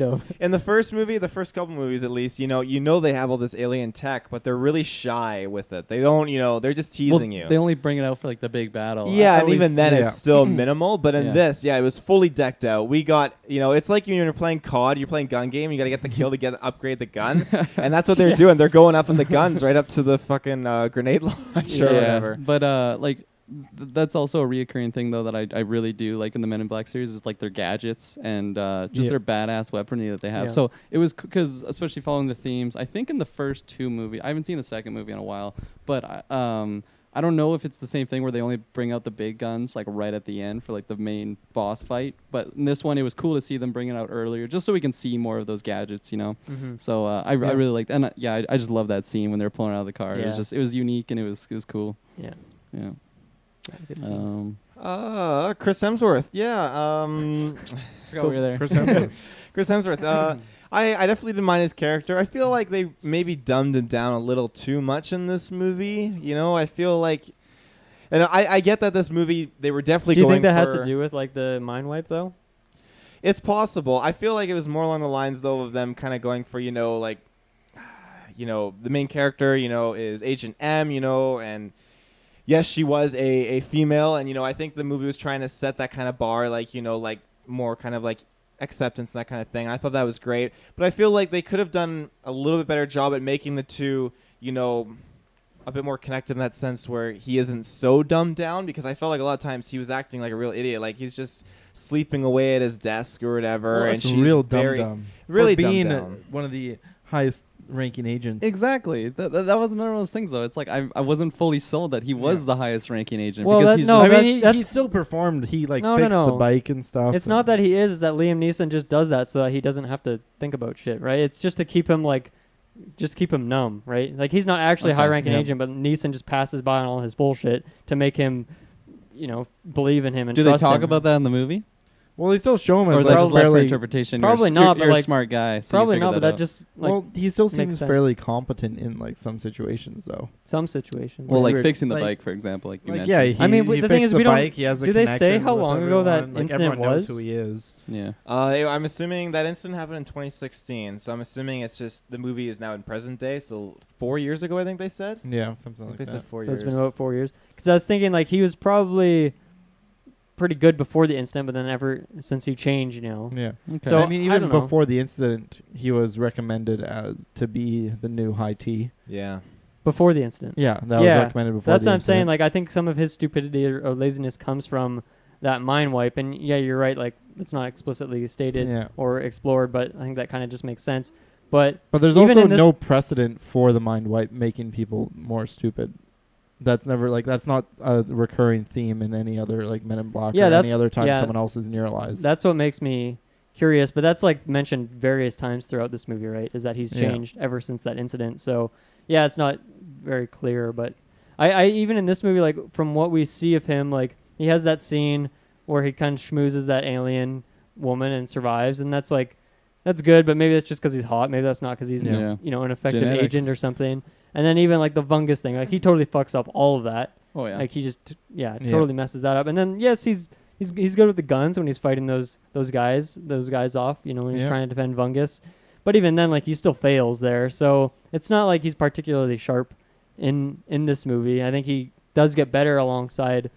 the first movie, the first couple movies at least, you know they have all this alien tech, but they're really shy with it. They don't, they're just teasing you. They only bring it out for like the big battle. Yeah, and even then it's still minimal. But in this, it was fully decked out. We got, it's like when you're playing COD, you're playing gun game, you got to get the kill to upgrade the gun, and that's what they're doing. They're going up in the guns right up to the fucking grenade launcher or whatever. But that's also a reoccurring thing though that I really do like in the Men in Black series is like their gadgets and just their badass weaponry that they have. So it was because especially following the themes, I think in the first two movies, I haven't seen the second movie in a while, but I don't know if it's the same thing where they only bring out the big guns like right at the end for like the main boss fight. But in this one, it was cool to see them bring it out earlier, just so we can see more of those gadgets, Mm-hmm. So I really liked, and I just love that scene when they're pulling out of the car. Yeah. It was unique and it was cool. Yeah. Chris Hemsworth. Yeah. I forgot we were there. Chris Hemsworth. I definitely didn't mind his character. I feel like they maybe dumbed him down a little too much in this movie. I feel like, and I get that this movie they were definitely. Do you going think that has to do with like the mind wipe though? It's possible. I feel like it was more along the lines though of them kind of going for the main character is Agent M and. Yes, she was a female, and I think the movie was trying to set that kind of bar, like more kind of like acceptance and that kind of thing. I thought that was great, but I feel like they could have done a little bit better job at making the two, a bit more connected in that sense where he isn't so dumbed down. Because I felt like a lot of times he was acting like a real idiot, like he's just sleeping away at his desk or whatever, and she's real dumb, really dumb being down. One of the highest ranking agents. Exactly. That was another one of those things though. It's like I wasn't fully sold that he was the highest ranking agent. Well, because he still performed. He fixed no. the bike and stuff. It's not that he is. It's that Liam Neeson just does that so that he doesn't have to think about shit, right? It's just to keep him keep him numb, right? Like he's not actually a high-ranking agent, but Neeson just passes by on all his bullshit to make him, believe in him and trust him. Do they talk about that in the movie? Well, they still show him as or is that just left for interpretation? Probably not. You're a smart guy. So probably not. But that just he still seems fairly competent in some situations, though. Some situations. Well, like fixing the bike, for example, like you mentioned. Yeah, I mean, the thing is, we don't. Do they say how long ago that incident was? Knows who he is. Yeah. I'm assuming that incident happened in 2016, so I'm assuming it's just the movie is now in present day. So 4 years ago, I think they said. Yeah, something like that. They said 4 years. So it's been about 4 years. Because I was thinking he was probably pretty good before the incident, but then ever since he changed, you know. Yeah. Okay. So I mean, I even don't know. before the incident, he was recommended as to be the new high T. Yeah. Before the incident. Yeah, that Yeah, was recommended before. That's the what I'm saying. incident. Like, I think some of his stupidity or laziness comes from that mind wipe. And yeah, you're right. Like, it's not explicitly stated Yeah. or explored, but I think that kind of just makes sense. But But there's even also in this- no precedent for the mind wipe making people more stupid. That's never that's not a recurring theme in any other like Men in Black Yeah, or any that's- other time yeah. someone else is neuralized. that's what makes me curious. But that's like mentioned various times throughout this movie, right? Is that he's Yeah. changed ever since that incident. So yeah, it's not very clear. But I even in this movie, like from what we see of him, like he has that scene where he kind of schmoozes that alien woman and survives, and that's like that's good. But maybe that's just because he's hot. Maybe that's not because he's Yeah. you know an effective Genetics. agent or something. And then even like the fungus thing, like he totally fucks up all of that. Oh yeah. Like he just Yeah. totally messes that up. And then yes, he's good with the guns when he's fighting those guys off, you know, when he's Yeah. trying to defend Vungus. But even then, like he still fails there. So it's not like he's particularly sharp in this movie. I think he does get better alongside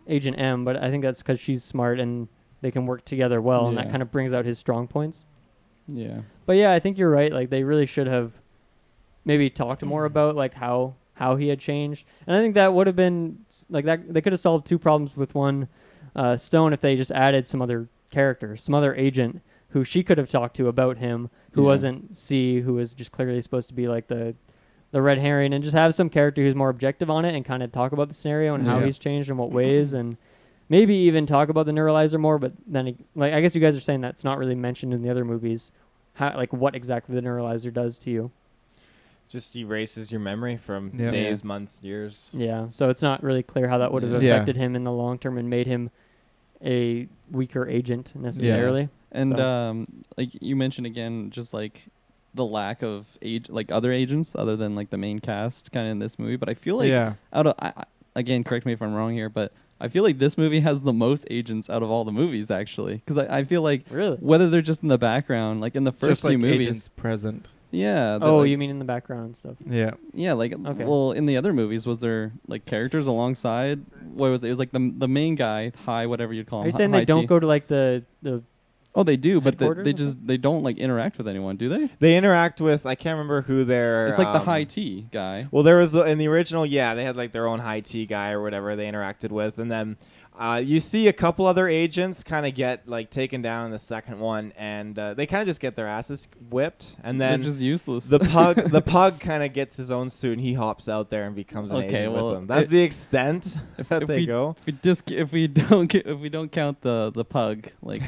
Agent M, but I think that's because she's smart and they can work together well, and that Yeah. kind of brings out his strong points. Yeah. But yeah, I think you're right. Like they really should have maybe talked more about like how he had changed, and I think that would have been like that. They could have solved two problems with one stone if they just added some other character, some other agent who she could have talked to about him, who Yeah. wasn't C, who was just clearly supposed to be like the red herring, and just have some character who's more objective on it and kind of talk about the scenario and how Yeah. he's changed in what ways, and maybe even talk about the neuralizer more. But then, like, I guess you guys are saying that's not really mentioned in the other movies. How, like, what exactly the neuralizer does to you? Just erases your memory from Yeah. days, months, years. Yeah, so it's not really clear how that would have Yeah. affected him in the long term and made him a weaker agent necessarily. And So- like you mentioned again, just like the lack of like other agents other than like the main cast kind of in this movie. But I feel like yeah. out of again, correct me if I'm wrong here, but I feel like this movie has the most agents out of all the movies actually, because I feel like Really? whether they're just in the background, like in the first Just like few movies, agents present. yeah. Oh, like, you mean in the background and stuff? Yeah. yeah, like Okay. well, in the other movies, was there like characters alongside? What was it? It was like the main guy, high whatever you'd call him. Are you saying high they don't T. go to like the Oh, they do, but headquarters they or just they don't like interact with anyone, do they? They interact with, I can't remember who their... It's like the high T guy. Well, there was in the original, yeah, they had like their own high T guy or whatever they interacted with, and then you see a couple other agents kind of get like taken down in the second one, and they kind of just get their asses whipped, and then They're just useless. the pug kind of gets his own suit, and he hops out there and becomes an Okay, agent well, with them. That's the extent that if they we- go. if we don't count the pug, like,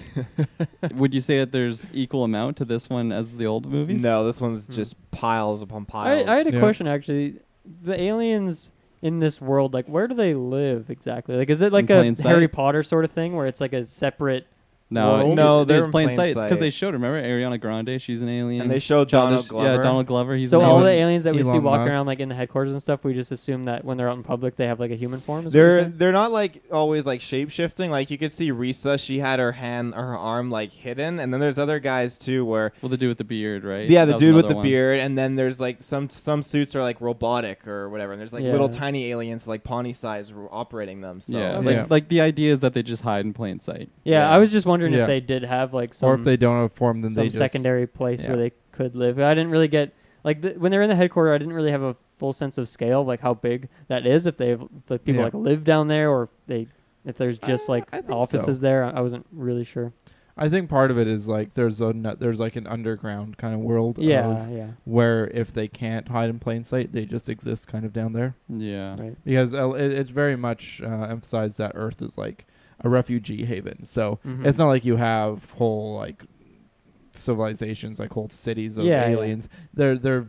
would you say that there's equal amount to this one as the old movies? No, this one's Hmm. just piles upon piles. I had a Yeah. question actually. The aliens in this world, like, where do they live exactly? Like, is it like In a plain sight? Harry Potter sort of thing where it's like a separate? no, World? No, they're it's in plain plain sight sight. because they showed. Remember Ariana Grande? She's an alien. And they showed Donald Glover. Yeah, Donald Glover. He's So an all the alien. aliens that we see Elon walking Musk. around like in the headquarters and stuff, we just assume that when they're out in public they have like a human form. Is what you're They're saying? they're not like always like shape shifting. Like you could see Risa, she had her arm like hidden, and then there's other guys too where Well, the dude with the beard, right? yeah, the That was dude with the another one. beard, and then there's like some suits are like robotic or whatever, and there's like Yeah. little tiny aliens like Pawnee size operating them. So Yeah, Okay. like the idea is that they just hide in plain sight. Yeah, Yeah. I was just wondering Yeah. if they did have like some Or if they don't have form, then some they just secondary place where yeah. they could live. I didn't really get like when they're in the headquarters. I didn't really have a full sense of scale of like how big that is. If they have like people Yeah. like live down there, or if there's just like I think offices so. there. I wasn't really sure. I think part of it is like there's like an underground kind of world. Yeah, Of yeah, where if they can't hide in plain sight, they just exist kind of down there. Yeah. right. Because it's very much emphasized that Earth is like a refugee haven. So Mhm. it's not like you have whole like civilizations, like whole cities of Yeah, yeah. aliens. They're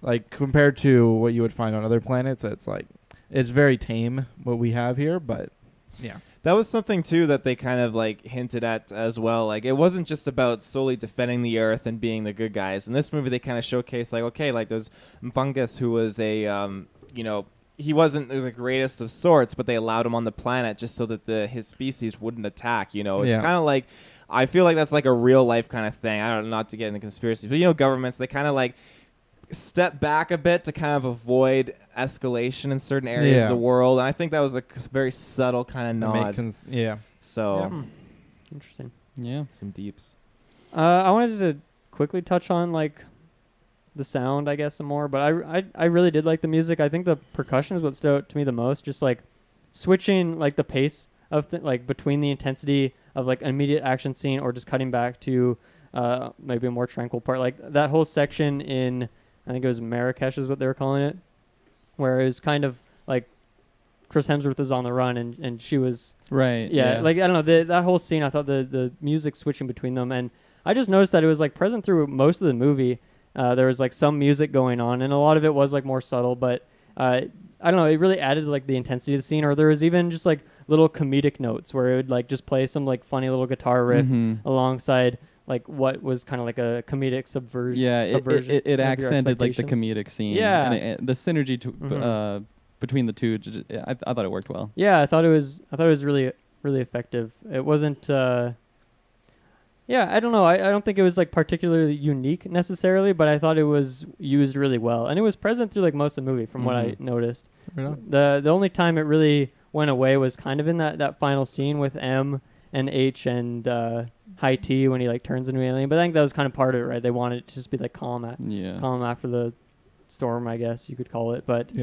like compared to what you would find on other planets. It's like it's very tame what we have here, but yeah. that was something too that they kind of like hinted at as well. Like it wasn't just about solely defending the Earth and being the good guys. In this movie, they kind of showcase like okay, like there's Mfungus who was a he wasn't the greatest of sorts, but they allowed him on the planet just so that his species wouldn't attack. You know, it's Yeah. kind of like I feel like that's like a real life kind of thing. I don't know, not to get into conspiracies, but governments they kind of like step back a bit to kind of avoid escalation in certain areas of the world. And I think that was a very subtle kind of nod. So interesting. Yeah, some deeps. I wanted to quickly touch on like the sound, I guess, some more, but I really did like the music. I think the percussion is what stood out to me the most. Just like switching like the pace of like between the intensity of like an immediate action scene or just cutting back to maybe a more tranquil part. Like that whole section in, I think it was Marrakesh is what they were calling it, where it was kind of like Chris Hemsworth is on the run and she was right. Yeah, like I don't know, that whole scene. I thought the music switching between them, and I just noticed that it was like present through most of the movie. There was like some music going on, and a lot of it was like more subtle, but I don't know, it really added like the intensity of the scene. Or there was even just like little comedic notes where it would like just play some like funny little guitar riff alongside like what was kind of like a comedic subversion. Yeah, it accented like the comedic scene. Yeah, and the synergy between the two. I thought it worked well. Yeah, I thought it was really effective. It wasn't. Yeah, I don't know. I don't think it was like particularly unique necessarily, but I thought it was used really well, and it was present through like most of the movie from what I noticed. The only time it really went away was kind of in that final scene with M and H and High T when he like turns into an alien. But I think that was kind of part of it, right? They wanted it to just be like calm after the storm, I guess you could call it. But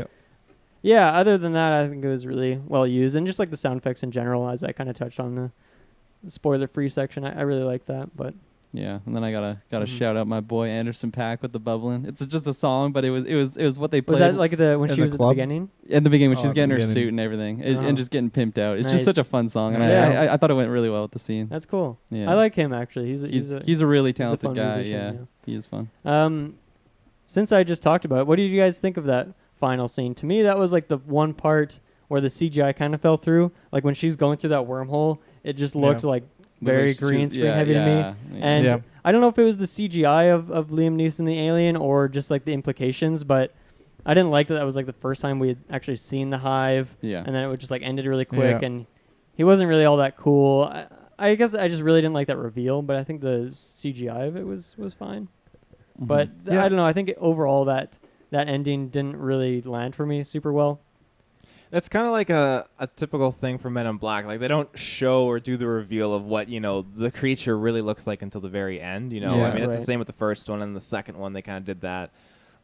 yeah, other than that, I think it was really well used, and just like the sound effects in general, as I kind of touched on the spoiler-free section, I really like that. But yeah, and then I gotta shout out my boy Anderson .Paak with the bubbling. It's just a song, but it was what they played. Was that like when she was club? at the beginning? In the beginning, when she's getting her suit and everything, and just getting pimped out. It's just such a fun song, and I thought it went really well with the scene. That's cool. Yeah, I like him actually. He's a really talented guy. Musician, yeah, he is fun. Since I just talked about it, what did you guys think of that final scene? To me, that was like the one part where the CGI kind of fell through. Like when she's going through that wormhole, it just looked like very green screen heavy to me. And I don't know if it was the CGI of Liam Neeson the alien or just like the implications, but I didn't like that was like the first time we had actually seen the hive. Yeah. And then it would just like ended really quick and he wasn't really all that cool. I guess I just really didn't like that reveal, but I think the CGI of it was fine. But I don't know, I think overall that ending didn't really land for me super well. That's kind of like a typical thing for Men in Black. Like they don't show or do the reveal of what the creature really looks like until the very end. I mean, it's the same with the first one and the second one. They kind of did that.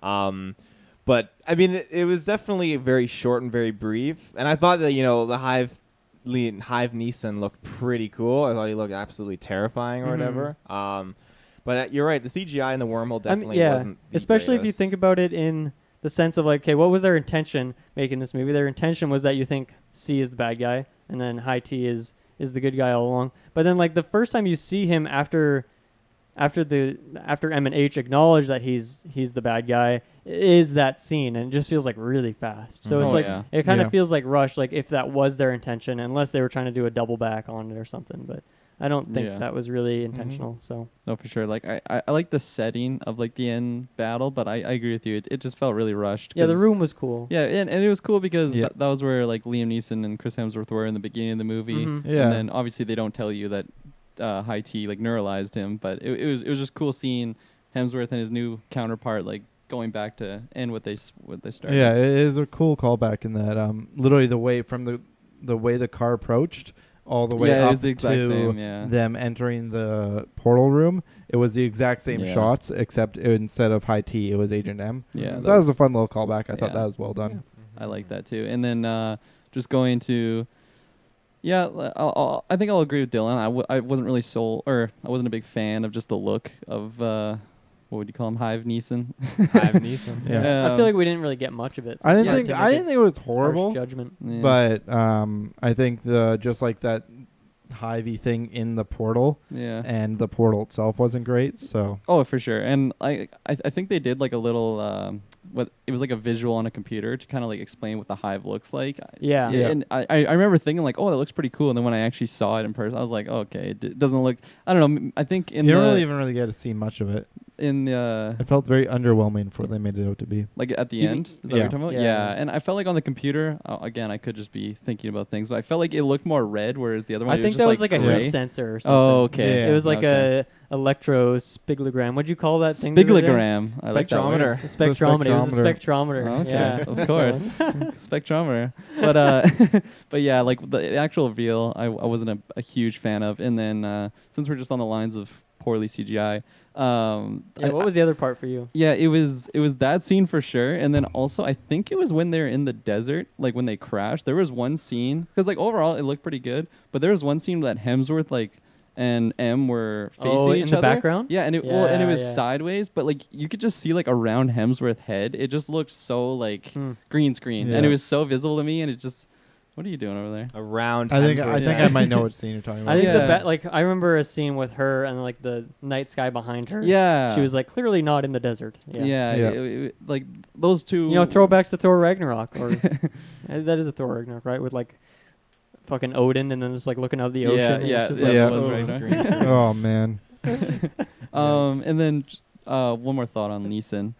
But I mean, it was definitely very short and very brief. And I thought that the Hive Neeson looked pretty cool. I thought he looked absolutely terrifying or whatever. But you're right. The CGI in the wormhole definitely wasn't. Especially if you think about it in the sense of like, okay, what was their intention making this movie? Their intention was that you think C is the bad guy, and then High T is the good guy all along. But then like the first time you see him after M and H acknowledge that he's the bad guy is that scene, and it just feels like really fast. So it's it kind of feels like rushed, like if that was their intention, unless they were trying to do a double back on it or something. But I don't think that was really intentional. So no, for sure. Like I like the setting of like the end battle, but I agree with you. It just felt really rushed. Yeah, the room was cool. Yeah, and it was cool because that was where like Liam Neeson and Chris Hemsworth were in the beginning of the movie. And then obviously they don't tell you that High T like neuralized him, but it was just cool seeing Hemsworth and his new counterpart like going back to end what they started. Yeah, it is a cool callback in that literally the way from the way the car approached all the way up the exact to same, them entering the portal room. It was the exact same shots, except instead of High T, it was Agent M. Yeah, so that was a fun little callback. I thought that was well done. I like that too. And then just going to, I think I'll agree with Dylan. I wasn't really I wasn't a big fan of just the look of what would you call him, Hive Neeson? Hive Neeson. Yeah. I feel like we didn't really get much of it. So I didn't think it was horrible. Judgment. Yeah. But I think just like that Hivey thing in the portal, and the portal itself wasn't great. So for sure. And I think they did like a little it was like a visual on a computer to kind of like explain what the hive looks like. Yeah. And I remember thinking like, oh, that looks pretty cool. And then when I actually saw it in person, I was like, oh, okay, it doesn't look. I don't know. I think you don't really even get to see much of it. in the It felt very underwhelming for what they made it out to be. like at the You- end. Is that what yeah. you're talking about? Yeah. Yeah. And I felt like on the computer, again, I could just be thinking about things, but I felt like it looked more red, whereas the other one, I it think was that just was like a gray. heat sensor or something. Oh, okay. Yeah. It was like Okay. a electrospiglogram. What'd you call that thing? the other day? Spigligram. I like that word. Spectrometer. A spectrometer. It was a spectrometer. spectrometer. Okay, Yeah. of course, spectrometer. But but yeah, like the actual reveal, I wasn't a huge fan of. And then since we're just on the lines of poorly CGI, Yeah, what was the other part for you? yeah, it was that scene for sure. And then also, I think it was when they're in the desert, like when they crashed. There was one scene because like overall it looked pretty good, but there was one scene that Hemsworth and M were facing Oh, in each the other. background? Yeah, and it was sideways, but like you could just see like around Hemsworth's head. It just looked so like green screen, and Yeah. it was so visible to me. And it just, what are you doing over there? Around. I think Hemsworth. I might know what scene you're talking about. I think Yeah. like I remember a scene with her and like the night sky behind her. Yeah, She was like clearly not in the desert. Yeah. Yeah, Yeah. like those two. You know, throwbacks to Thor Ragnarok, or that is a Thor Ragnarok, right? With like fucking Odin, and then just like looking out the ocean. Yeah, and yeah, it's just yeah, like, Yeah. that was oh. right. Oh man. And then one more thought on Neeson.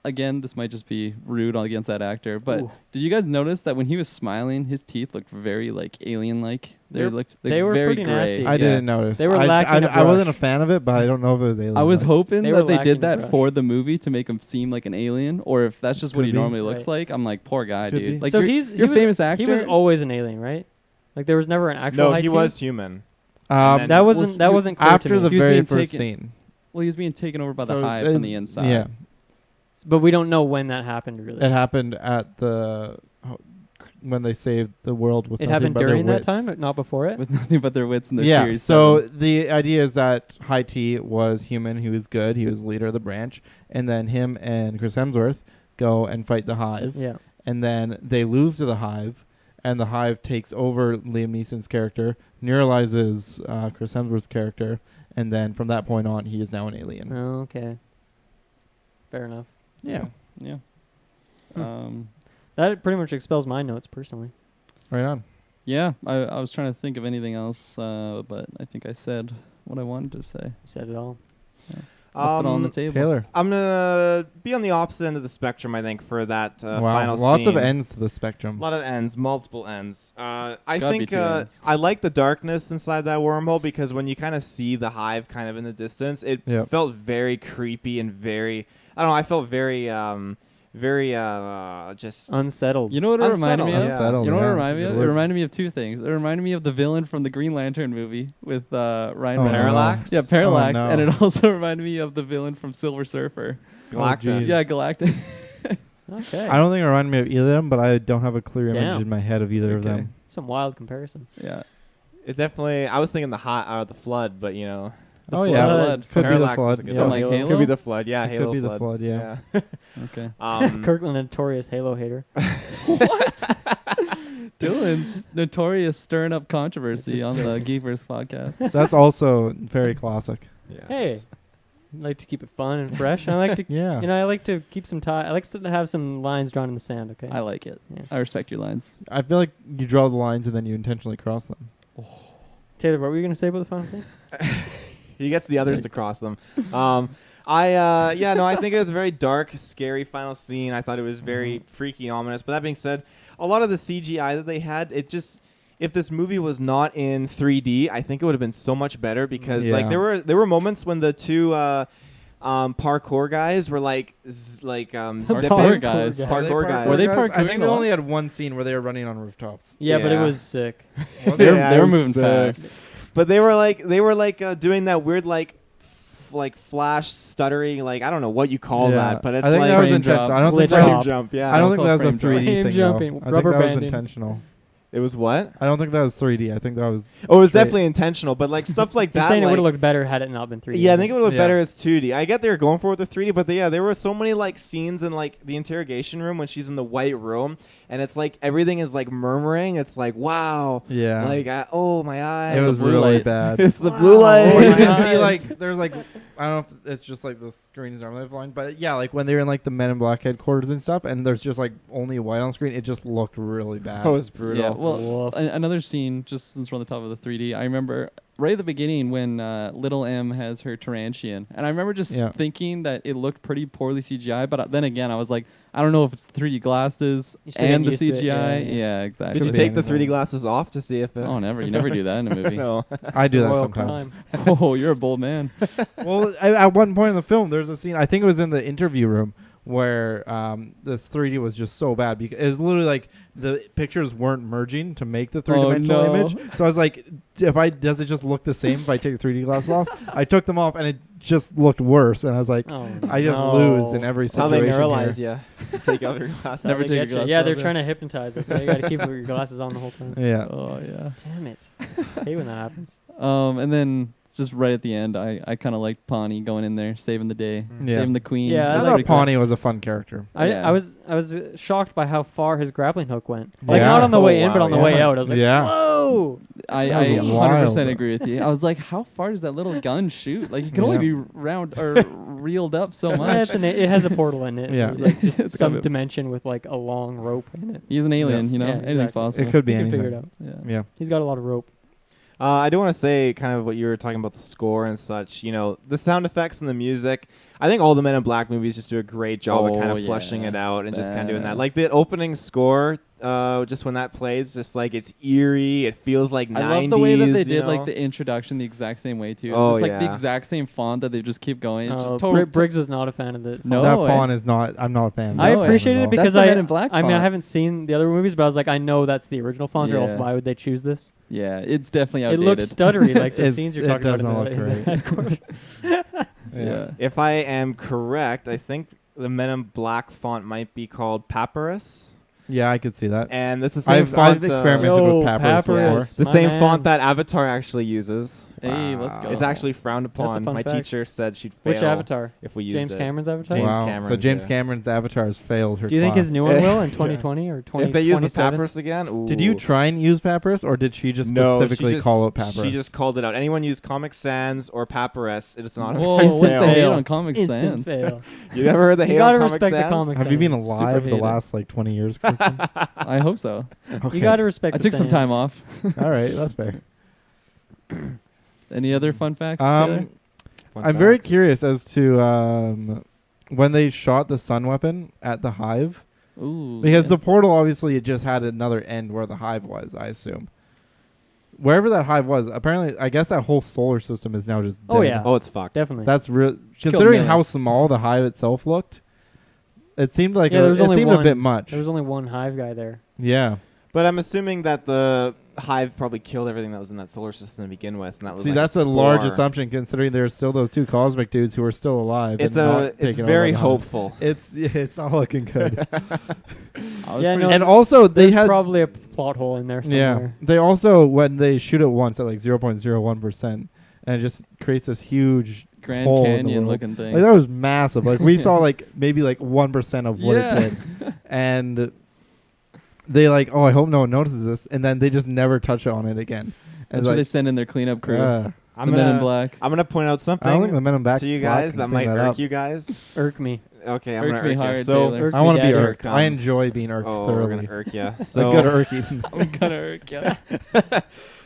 Again, this might just be rude against that actor, but Ooh. did you guys notice that when he was smiling, his teeth looked very like alien-like? They They're- looked they were very pretty gray. nasty. I didn't notice. They were I, lacking a I wasn't a brush. fan of it, but I don't know if it was alien. I was hoping They were that they lacking did that brush. for the movie to make him seem like an alien, or if that's just what Could he be. normally looks Right. like. I'm like, poor guy, Could dude. be. Like So you're, he's you're a he was, famous actor. He was always an alien, right? Like there was never an actual. No, high he team? was human. Um, then- That Well, wasn't clear after to me. the He was very being first taken- scene. Well, he was being taken over by the So, hive uh, from the inside. Yeah, But we don't know when that happened. Really, it happened at when they saved the world with it nothing happened but their during that wits. time, but not before it. with nothing but their wits and their Yeah, series. so 7. the idea is that High T was human. He was good. He was leader of the branch, and then him and Chris Hemsworth go and fight the hive. Yeah. And then they lose to the hive, and the hive takes over Liam Neeson's character, neuralizes Chris Hemsworth's character, and then from that point on, he is now an alien. Oh, okay. Fair enough. Yeah, yeah. Hmm. That pretty much expels my notes personally. right on. Yeah, I was trying to think of anything else, but I think I said what I wanted to say. You said it all. Left it on the table. Taylor. I'm gonna be on the opposite end of the spectrum. I think for that Wow, final lots scene. of ends to the spectrum. A lot of ends, multiple ends. I gotta be think 2 ends. I like the darkness inside that wormhole because when you kind of see the hive kind of in the distance, it Yep. felt very creepy and very. I don't know. I felt very, just. Unsettled. You know what it reminded me of? Unsettled, Unsettled, You know what it yeah, reminded me that's a of? good It word. reminded me of 2 things. It reminded me of the villain from the Green Lantern movie with Ryan Oh, Reynolds. Parallax? Yeah, Parallax. Oh, no. And it also reminded me of the villain from Silver Surfer. Galactus. geez. Yeah, Galactic. Okay. I don't think it reminded me of either of them, but I don't have a clear image Damn. in my head of either of Okay. them. Some wild comparisons. Yeah. It definitely. I was thinking the flood, but The Oh yeah, Flood. could be the Parallax is flood. a good Yeah. one. Like Halo. Halo? Could be the flood. Yeah, It Halo could be the flood. flood. Yeah. Okay. Kirkland, a notorious Halo hater. Dylan's notorious stirring up controversy Just on the Geekverse podcast. That's also very classic. Yes. Hey, I like to keep it fun and fresh. I like to, Yeah. I like to keep some tie. I like to have some lines drawn in the sand. Okay. I like it. Yeah. I respect your lines. I feel like you draw the lines and then you intentionally cross them. Taylor, what were you gonna say about the final scene? He gets the others to cross them. I think it was a very dark, scary final scene. I thought it was very freaky and ominous. But that being said, a lot of the CGI that they had, it just, if this movie was not in 3D, I think it would have been so much better because like Yeah. there were moments when the two parkour guys were zipping. Parkour guys. Parkour guys. Were they I parkouring think a they lot? only had one scene where they were running on rooftops. Yeah, but it Yeah. was sick. They were Yeah, it was moving sick. fast. But they were doing that weird flash stuttering, I don't know what you call Yeah. that, but it's I think like that was frame intentional. drop. I don't Glitch think that drop. was, jump. Yeah, I don't think call that was a frame drop. 3D Frame thing. jumping, Though. I rubber think that was banding. intentional. it was what? I don't think that was 3D. I think that was. Oh, it was straight. definitely intentional, but stuff like He's that. saying it would have like- looked better had it not been 3D. Yeah, I think it would look Yeah. better as 2D. I get they were going for it with the 3D, but there were so many scenes in the interrogation room when she's in the white room, and it's everything is murmuring. It's wow, Yeah. oh my eyes. it the was blue really light. bad. It's the blue Wow. light. Or you my can eyes. see there's I don't know if it's just the screen's normally flying, but yeah, when they were in the Men in Black headquarters and stuff, and there's just only white on screen, it just looked really bad. That was brutal. Yeah, Well, another scene, just since we're on the top of the 3D, I remember right at the beginning when Little M has her Tarantian. And I remember just thinking that it looked pretty poorly CGI. But then again, I was like, I don't know if it's the 3D glasses and the CGI. Yeah, exactly. Did you take the 3D glasses off to see if it... Oh, never. You never do that in a movie. No. I do that sometimes. Oh, you're a bold man. Well, at one point in the film, there's a scene, I think it was in the interview room, where this 3D was just so bad because it was literally like the pictures weren't merging to make the three-dimensional image. So I was like, does it just look the same if I take the 3D glasses off? I took them off and it just looked worse, and I was like, I just lose in every situation. That's how they neuralize you. Take off your glasses. Never take your glasses. Yeah, they're trying to hypnotize us, so you got to keep your glasses on the whole time. Yeah. Oh yeah. Damn it. I hate when that happens. And then just right at the end, I kind of liked Pawnee going in there, saving the day, saving the queen. Yeah, I thought Pawnee was a fun character. I was shocked by how far his grappling hook went. Like not on the way in, but on the way out. I was like, whoa! I 100% agree with you. I was like, how far does that little gun shoot? Like, you can only be reeled up so much. It has a portal in it. Yeah. It was like just some dimension with like a long rope in it. He's an alien, you know? Yeah, Anything's exactly. possible. It could be You can anything. figure it out. Yeah. He's got a lot of rope. I do want to say kind of what you were talking about the score and such. You know, the sound effects and the music. I think all the Men in Black movies just do a great job of kind of fleshing it out and just kind of doing that. Like the opening score, just when that plays, just like it's eerie. It feels like 90s. I love the way that they did like the introduction the exact same way too. Oh, it's like the exact same font that they just keep going. It's just Briggs was not a fan of it. No, that font is not. I'm not a fan. I appreciated it because that's the Men in Black I mean, I font. haven't seen the other movies, but I was like, I know that's the original font, or else why would they choose this? Yeah, it's definitely outdated. It looks stuttery, like the scenes you're talking about. It does not look great. Headquarters. Yeah. If I am correct, I think the Men in Black font might be called Papyrus. Yeah, I could see that. And it's the same font. I've experimented with Papyrus before. The same font that Avatar actually uses. Hey, let's go. It's actually frowned upon. My teacher said she'd fail. Which Avatar? If we used James Cameron's Avatar? James wow. Cameron's, so James Cameron's Avatar has failed her Do you think class. his new one will in 2020 or 2027? If they use the Papyrus again? Ooh. Did you try and use Papyrus, or did she just specifically call out Papyrus? She just called it out. Anyone use Comic Sans or Papyrus, it's not a Whoa, fail. what's the hate on Comic Instant Sans? fail. You never heard the hate gotta on Comic respect the Sans? Comic Have you been Sans. alive Super the hate last like 20 years? I hope so. Okay. You got to respect I took some time off. All right, that's fair. Any other fun facts? Fun I'm very facts. curious as to when they shot the sun weapon at the hive. Ooh, Because the portal, obviously, it just had another end where the hive was, I assume. Wherever that hive was, apparently, I guess that whole solar system is now just dead. Oh, yeah. Oh, it's fucked. Definitely. That's real. Killed Considering how millions. small the hive itself looked, it seemed like Yeah, there was it only seemed a one. bit much. There was only one hive guy there. Yeah. But I'm assuming that the hive probably killed everything that was in that solar system to begin with, and that was See, like that's a spore. large assumption considering there's still those two cosmic dudes who are still alive. It's and not it's taken over very by the hive. hopeful. It's not looking good. And also they there's had probably a plot hole in there somewhere. They also when they shoot it once at like 0.01%, and it just creates this huge Grand hole in the Canyon world. looking thing. Like that was massive. Like we saw like maybe like 1% of what Yeah. it did, and they like, oh, I hope no one notices this, and then they just never touch on it again. That's where they send in their cleanup crew. uh, I'm the Men in Black. I'm gonna point out I don't something think the Men in Black to you Black guys can that clean might that irk up. you guys. Irk me. Okay, I'm Irk gonna me irk you. hard, So Taylor. Irk I want to me be dead. irked. I Comes. enjoy being irked we're thoroughly. gonna irk you. A So good irking. I'm gonna irk ya.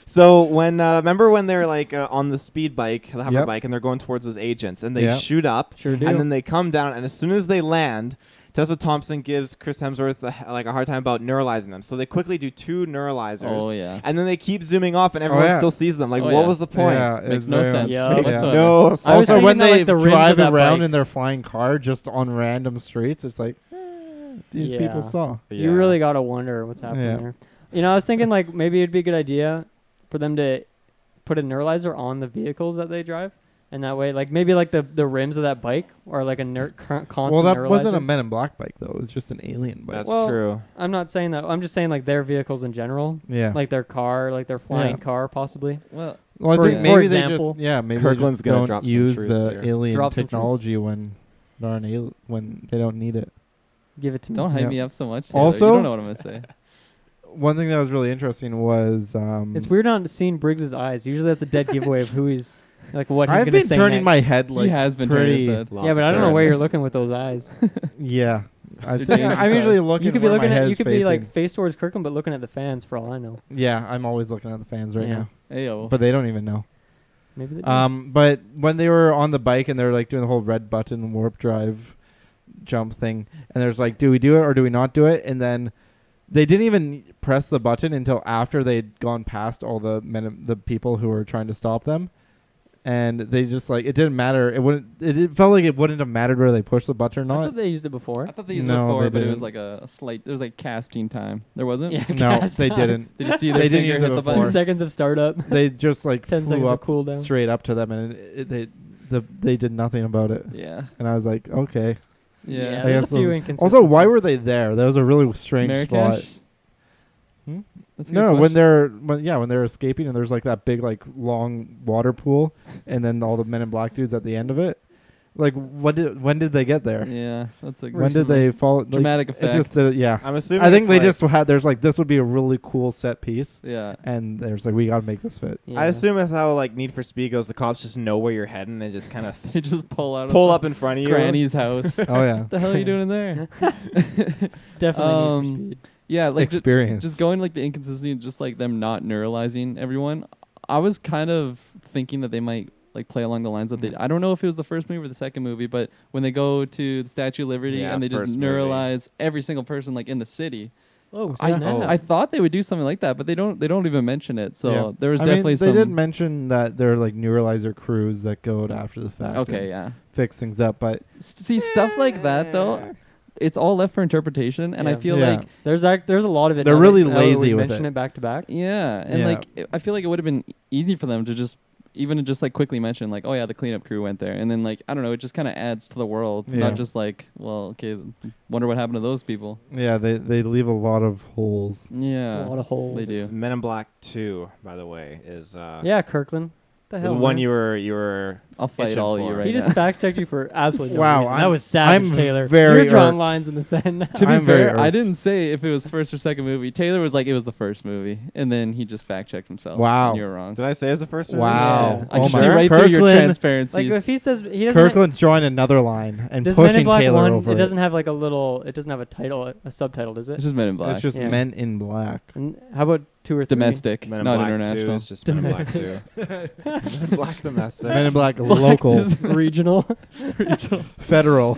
So when remember when they're like on the speed bike, the hover Yep. bike, and they're going towards those agents, and they Yep. shoot up, Sure do. and then they come down, and as soon as they land, Tessa Thompson gives Chris Hemsworth a hard time about neuralizing them. So they quickly do 2 neuralizers. Oh yeah. And then they keep zooming off, and everyone yeah. still sees them. Like, Oh, what yeah. was the point? Yeah, it Makes was no very sense. much- Yeah. Makes whatsoever. no I was Also, thinking when that, they like, the rims drive of that around bike- in their flying car just on random streets, it's like these Yeah. people saw. You really got to wonder what's happening Yeah. there. You know, I was thinking like maybe it'd be a good idea for them to put a neuralizer on the vehicles that they drive. And that way, like maybe like the rims of that bike or like a constant Well, that neuralizer. wasn't a Men in Black bike though; it was just an alien bike. That's Well, true. I'm not saying that. I'm just saying like their vehicles in general. Yeah. Like their car, like their flying Yeah. car possibly. Well, Well, I For- think for maybe example, they just maybe Kirkland's they gonna just drop don't some use truths the here. alien Drop some technology when they're on when they don't need it. Give it to me. don't hype Yeah. me up so much. Taylor. Also- you don't know what I'm gonna say. One thing that was really interesting was It's weird not seeing Briggs's eyes. Usually that's a dead giveaway of who he's like what he's I've gonna been say turning next. my head like He has been turning pretty. his head. Lots Yeah, but of I don't know where turns. you're looking with those eyes. Yeah, I They're think dangerous I'm usually looking. You could be where my looking head at. is You could be facing. like face towards Kirkland, but looking at the fans for all I know. Yeah, I'm always looking at the fans right Yeah. now, Ayo. but they don't even know. Maybe they do. But when they were on the bike and they were like doing the whole red button warp drive jump thing, and there's like, do we do it or do we not do it? And then they didn't even press the button until after they'd gone past all the people who were trying to stop them. And they just like, it didn't matter. It felt like it wouldn't have mattered whether they pushed the button or I not. thought they used it before. I thought they used it No, before, they but it was didn't. like a slight. There was like casting time. There wasn't. Yeah, No, cast they time. didn't. Did you see their They didn't finger use hit it the before. 2 button? seconds of startup. They just like 10 seconds flew of up cooldown. straight up to them, and they did nothing about it. Yeah. And I was like, okay. Yeah. I there's a guess few those- inconsistencies. Also, why were they there? That was a really strange Marrakesh? spot. Hmm? That's a good No, question. when they're escaping and there's like that big like long water pool, and then all the Men in Black dudes at the end of it. Like, when did they get there? Yeah, that's a When did they fall? Like, dramatic it effect. just yeah. I'm assuming. I think it's they like- just had. There's like, this would be a really cool set piece, Yeah. and there's like, we got to make this fit. Yeah. I assume that's how like Need for Speed goes. The cops just know where you're heading and just kind of They just pull out pull of up in front of you. Granny's house. Oh yeah, What the hell are you doing in there? Definitely Need for Speed. Yeah, like experience. just going like the inconsistency, and just like them not neuralizing everyone. I was kind of thinking that they might like play along the lines that they. I don't know if it was the first movie or the second movie, but when they go to the Statue of Liberty Yeah, and they just first movie. neuralize every single person like in the city. Oh, I snap. I thought they would do something like that, but they don't. They don't even mention it. So Yeah. there was I definitely mean, some. they did mention that they're like neuralizer crews that go out after the fact. Okay, and yeah. fix things up, but See stuff like that though. It's all left for interpretation, and I Yeah. feel Yeah. like There's a lot of it. They're now really that- now that lazy we with mention it. it back to back. yeah, and Yeah. like I feel like it would have been easy for them to just even just like quickly mention like, oh yeah, the cleanup crew went there, and then like I don't know, it just kind of adds to the world. It's Yeah. not just like, well, okay, wonder what happened to those people. yeah, they leave a lot of holes. Yeah, A lot of holes. they do. Men in Black 2, by the way, is Yeah, Kirkland. The the hell, one man? you were. I'll fight Itching all for you it. right He now. just fact checked you for absolutely no Wow, reason. I'm- That was savage, I'm Taylor. very You're drawing irked. lines in the sand. To be I'm very fair, I irked. didn't say if it was first or second movie. Taylor was like it was the first movie, and then he just fact checked himself. Wow. and you were wrong. Did I say it's the first one? Wow. Yeah. I Oh can my see God. right through your Kirkland- transparencies. Like if he says he doesn't. Kirkland's drawing another line and Does Men in pushing Black Taylor 1? over. It doesn't have like a little. It doesn't have a title, a subtitle, does it? It's just Men in Black. It's just Yeah. Men in Black. And how about 2 or 3? domestic, Men in not Black 2 international. is just Men in Black 2. Men in Black domestic. Men in Black local, Just regional. federal,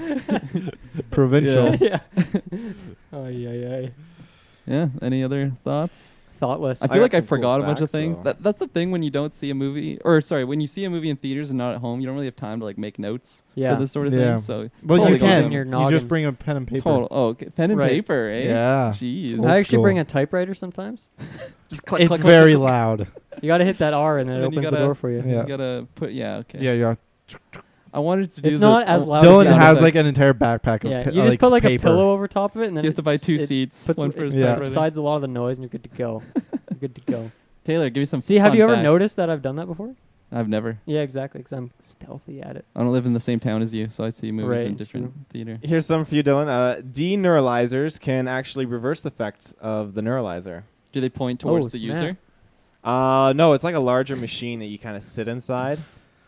provincial. Yeah. Oh yeah. Yeah. Any other thoughts? Thoughtless. I I feel got like I some cool forgot a bunch of facts, things. though. That's the thing when you don't see a movie, or sorry, when you see a movie in theaters and not at home, you don't really have time to like make notes Yeah. for this sort of Yeah. thing. So Well, totally you got can. them. Your You noggin. just bring a pen and paper. Total. Oh, okay. Pen and Right. paper, eh? Yeah. Jeez. Old I actually school. bring a typewriter sometimes. Just click, It's click, click, very click, click. loud. You got to hit that R and then it And then you opens the gotta- door for you. Yeah. You gotta put. Yeah. Okay. Yeah, yeah. I wanted to do. It's not as loud Dylan as sound has effects. like an entire backpack of Yeah, pi- you just put like paper. a pillow over top of it, and then He has to buy it's- 2 it seats. puts One for his Yeah. typewriter. subsides a lot of the noise, and you're good to go. You're good to go. Taylor, give me some. See, have fun you ever facts. noticed that I've done that before? I've never. Yeah, exactly. Because I'm stealthy at it. I don't live in the same town as you, so I see movies Right, in it's different theater. Here's some for you, Dylan. Deneuralizers can actually reverse the effect of the neuralizer. Do they point towards Oh, the snap. user? No, it's like a larger machine that you kind of sit inside.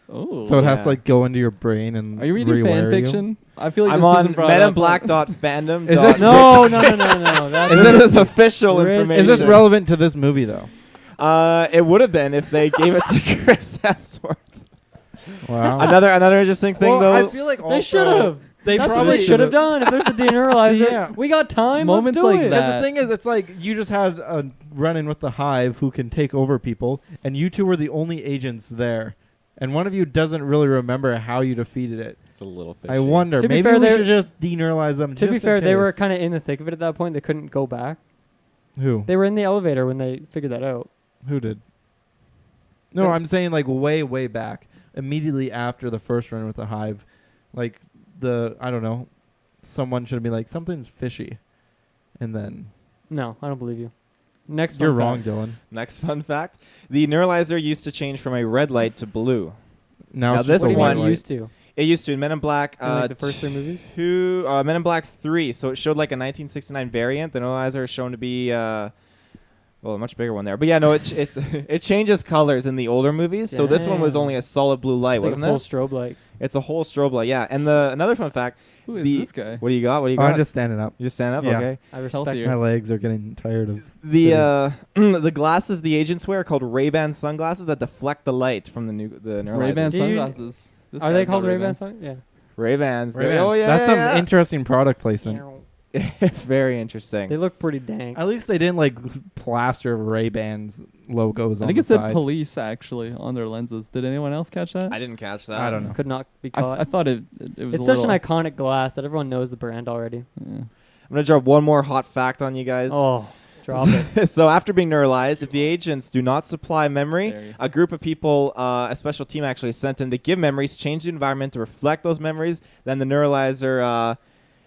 Oh. So it has to Yeah. like go into your brain and Are you reading fan rewire you? fiction? I feel like I'm this on isn't brought up. meninblack.fandom. Is this- No. That's This is official Risk- information. Is this relevant to this movie though? It would have been if they gave it to Chris Hemsworth. Wow. Another interesting thing, Well, though. I feel like They should have. They That's what probably they should have done. If there's a deneuralizer, See, yeah. we got time. Moments Let's do like it. that. Because the thing is, it's like you just had a run-in with the Hive who can take over people, and you two were the only agents there. And one of you doesn't really remember how you defeated it. It's a little fishy. I wonder. To be Maybe fair, we they- should just deneuralize them. To just be in fair, they were case. kind of in the thick of it at that point. They couldn't go back. Who? They were in the elevator when they figured that out. Who did? No, They- I'm saying like way back, immediately after the first run with the Hive, like I don't know, someone should be like something's fishy, and then No, I don't believe you. Next, you're fun wrong, fact. Dylan. Next fun fact: the neuralizer used to change from a red light to blue. Now, Now it's this just What do a you white mean one light. used to? It used to in Men in Black. In, like, the first 3 movies? Men in Black 3. So it showed like a 1969 variant. The neuralizer is shown to be Well, a much bigger one there. But yeah, no, it changes colors in the older movies. So this one was Damn. only a solid blue light, It's like wasn't a full it? strobe light. It's a whole strobe light, yeah. And another fun fact. Who is this guy? What do you got? What do you Oh, got? I'm just standing up. You just stand up? Yeah. Okay. I respect healthier. My legs are getting tired of The the glasses the agents wear are called Ray-Ban sunglasses that deflect the light from the neuralizers. Ray-Ban Do you- sunglasses. This Are they guy's got called Ray-Ban? Ray-Bans. Yeah. Ray-Bans. Ray-Bans. Oh yeah. That's some yeah. interesting product placement. Very interesting. They look pretty dank. At least they didn't like plaster Ray-Bans logos I on think the it said side. police actually on their lenses. Did anyone else catch that? I didn't catch that. I don't know. Could not be I, caught. I thought it was. It's a such little, an iconic glass that everyone knows the brand already. Yeah. I'm gonna drop one more hot fact on you guys. Oh, drop it. So after being neuralized, if the agents do not supply memory, There you- a group of people, a special team actually is sent in to give memories, change the environment to reflect those memories. Then the neuralizer,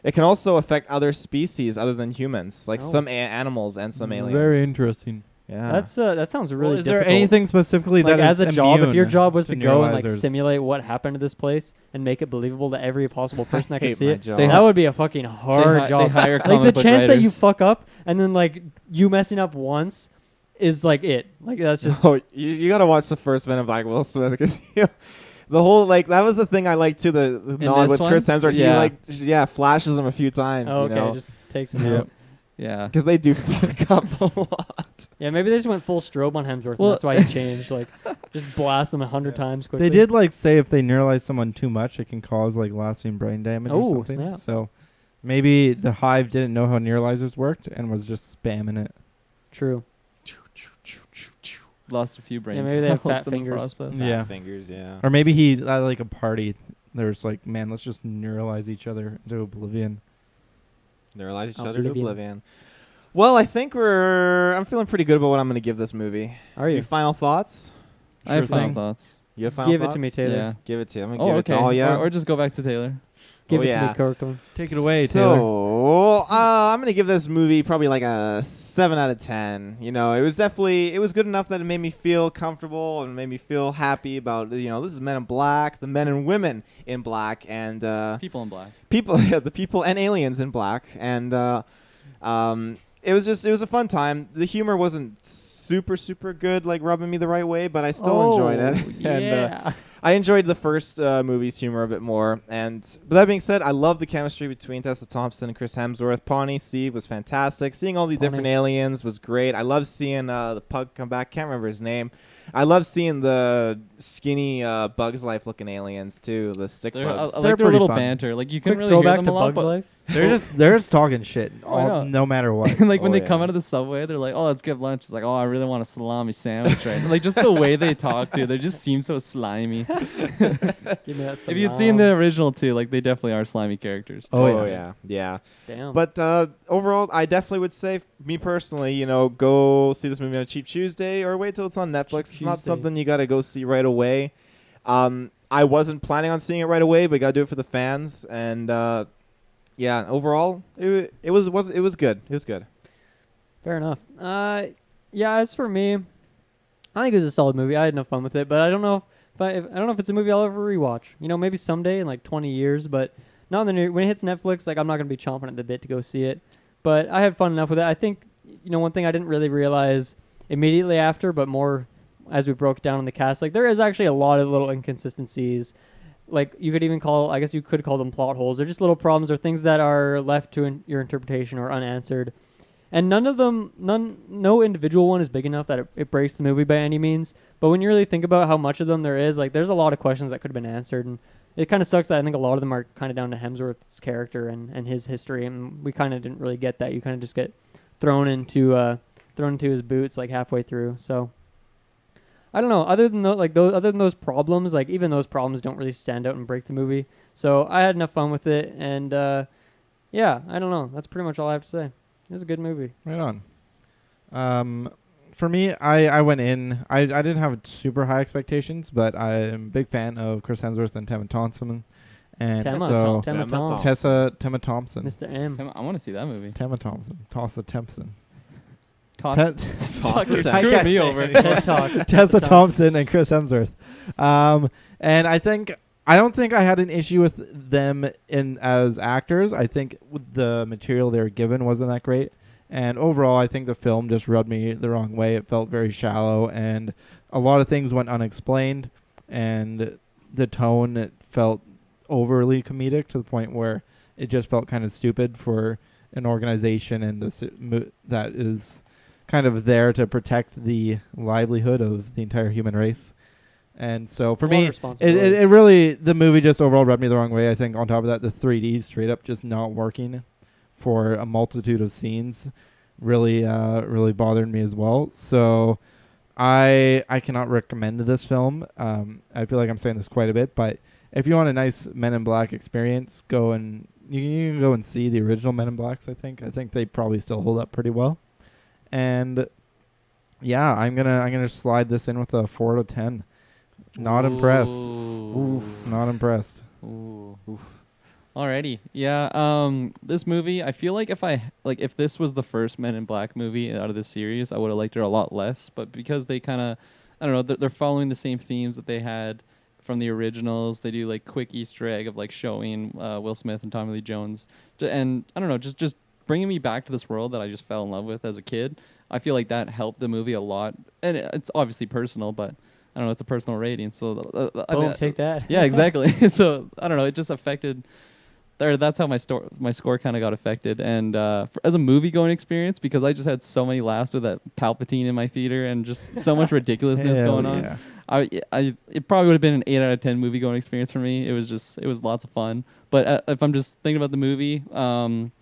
it can also affect other species other than humans, like Oh. some animals and some aliens. Very interesting. Yeah. That sounds really. Is there difficult. anything specifically like that as is a job? If your immune job was to go and like neuralizers? simulate what happened to this place and make it believable to every possible person that could hate see my it, job. They that would be a fucking hard They job. hire Like comic the book chance that you writers. fuck up and then like you messing up once is like it. Like that's just Oh, you gotta watch the first Men in Black Will Smith because the whole like that was the thing I liked too. The nod this with Chris one? Hemsworth, Yeah. he flashes him a few times. oh, okay. You know? Just takes him Yeah. out. Yeah. Because they do fuck up a lot. Yeah, maybe they just went full strobe on Hemsworth. Well- and that's why he changed. Like, just blast them 100 times quickly. They did like say if they neuralize someone too much, it can cause like lasting brain damage Oh, or something. snap. So maybe the Hive didn't know how neuralizers worked and was just spamming it. True. Lost a few brains. maybe they have cells fat in the fingers. process. Yeah. Fingers, yeah. Or maybe he at like a party. There's like, man, let's just neuralize each other into oblivion. Neuralize each other to Oblivion. oblivion. Well, I think I'm feeling pretty good about what I'm going to give this movie. Are Do you? you final thoughts? I have Sure final thing. thoughts. You have final Give it thoughts? to me, Taylor. Yeah. Give it to you. I'm going to Oh, give okay. it to all you. Or just go back to Taylor. Give Oh, it to yeah. me, Kirkland. Take it away, Taylor. So, I'm going to give this movie probably like a 7 out of 10. You know, it was good enough that it made me feel comfortable and made me feel happy about, this is Men in Black, the men and women in black, and People in black. the people and aliens in black. And it was a fun time. The humor wasn't super, super good, like rubbing me the right way, but I still enjoyed it. And, Yeah. I enjoyed the first movie's humor a bit more, but that being said, I love the chemistry between Tessa Thompson and Chris Hemsworth. Pawnee Steve was fantastic. Seeing all the different aliens was great. I love seeing the pug come back. Can't remember his name. I love seeing the skinny Bugs Life looking aliens too. The stick I bugs. like They're their pretty little fun. banter. Like you Quick couldn't really hear throwback them to a lot, Bugs but Life. They're just talking shit I know. no matter what. like when Oh, they yeah. come out of the subway, they're like, "Oh, let's get lunch." It's like, "Oh, I really want a salami sandwich." Right? Like just the way they talk, dude. They just seem so slimy. Give me that If you'd seen the original too, like they definitely are slimy characters. Oh, yeah. Damn. But overall, I definitely would say, me personally, go see this movie on a cheap Tuesday or wait till it's on Netflix. It's not Tuesday. something you got to go see right away. I wasn't planning on seeing it right away, but got to do it for the fans. And overall, it was good. It was good. Fair enough. Yeah, as for me, I think it was a solid movie. I had enough fun with it, but I don't know I don't know if it's a movie I'll ever rewatch. Maybe someday in like 20 years, but not in the near. When it hits Netflix, like I'm not gonna be chomping at the bit to go see it. But I had fun enough with it. I think one thing I didn't really realize immediately after, but more as we broke down in the cast, like there is actually a lot of little inconsistencies. Like you could even call them plot holes. They're just little problems or things that are left to your interpretation or unanswered. And no individual one is big enough that it breaks the movie by any means. But when you really think about how much of them there is, like there's a lot of questions that could have been answered. And it kind of sucks that I think a lot of them are kind of down to Hemsworth's character and his history. And we kind of didn't really get that. You kind of just get thrown into his boots like halfway through. So I don't know. Other than those problems, like even those problems don't really stand out and break the movie. So I had enough fun with it. And yeah, I don't know. That's pretty much all I have to say. It was a good movie. Right on. For me, I went in. I didn't have super high expectations, but I'm a big fan of Chris Hemsworth and Temma Thompson, and Temma Thompson, Mr. M. I want to see that movie. Temma Thompson, Tessa Thompson, Fuck, you're I screwing can't me say over. TED Talk. Tessa Thompson, and Chris Hemsworth. And I don't think I had an issue with them as actors. I think the material they were given wasn't that great, And overall, I think the film just rubbed me the wrong way. It felt very shallow, and a lot of things went unexplained, and the tone, it felt overly comedic to the point where it just felt kind of stupid for an organization and that is kind of there to protect the livelihood of the entire human race. And so for me, it really, the movie just overall rubbed me the wrong way. I think on top of that, the 3D straight up just not working for a multitude of scenes really bothered me as well. So I cannot recommend this film. I feel like I'm saying this quite a bit, but if you want a nice Men in Black experience, you can go and see the original Men in Blacks. I think they probably still hold up pretty well. And yeah, I'm gonna slide this in with a 4 out of 10. Not impressed. Oof. Not impressed. Ooh. Oof. Alrighty. Yeah. This movie, I feel like if this was the first Men in Black movie out of this series, I would have liked it a lot less. But because they kind of, I don't know, they're following the same themes that they had from the originals. They do like quick Easter egg of like showing Will Smith and Tommy Lee Jones, and I don't know, just bringing me back to this world that I just fell in love with as a kid. I feel like that helped the movie a lot, and it's obviously personal, but I don't know, it's a personal rating. So take that. Yeah, exactly. So I don't know, it just affected. That's how my score kind of got affected, and as a movie going experience, because I just had so many laughs with that Palpatine in my theater, and just so much ridiculousness going on. Yeah. It probably would have been an 8 out of 10 movie going experience for me. It was lots of fun. But if I'm just thinking about the movie, I'm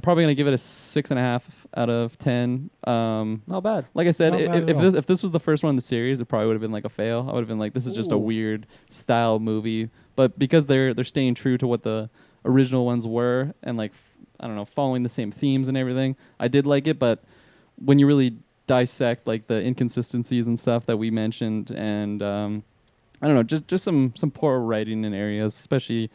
probably gonna give it a 6.5 out of 10. Not bad. Like I said, if this was the first one in the series, it probably would have been like a fail. I would have been like, this is just a weird style movie. But because they're staying true to what the original ones were, and like I don't know, following the same themes and everything, I did like it. But when you really dissect like the inconsistencies and stuff that we mentioned, and I don't know, just some poor writing in areas, especially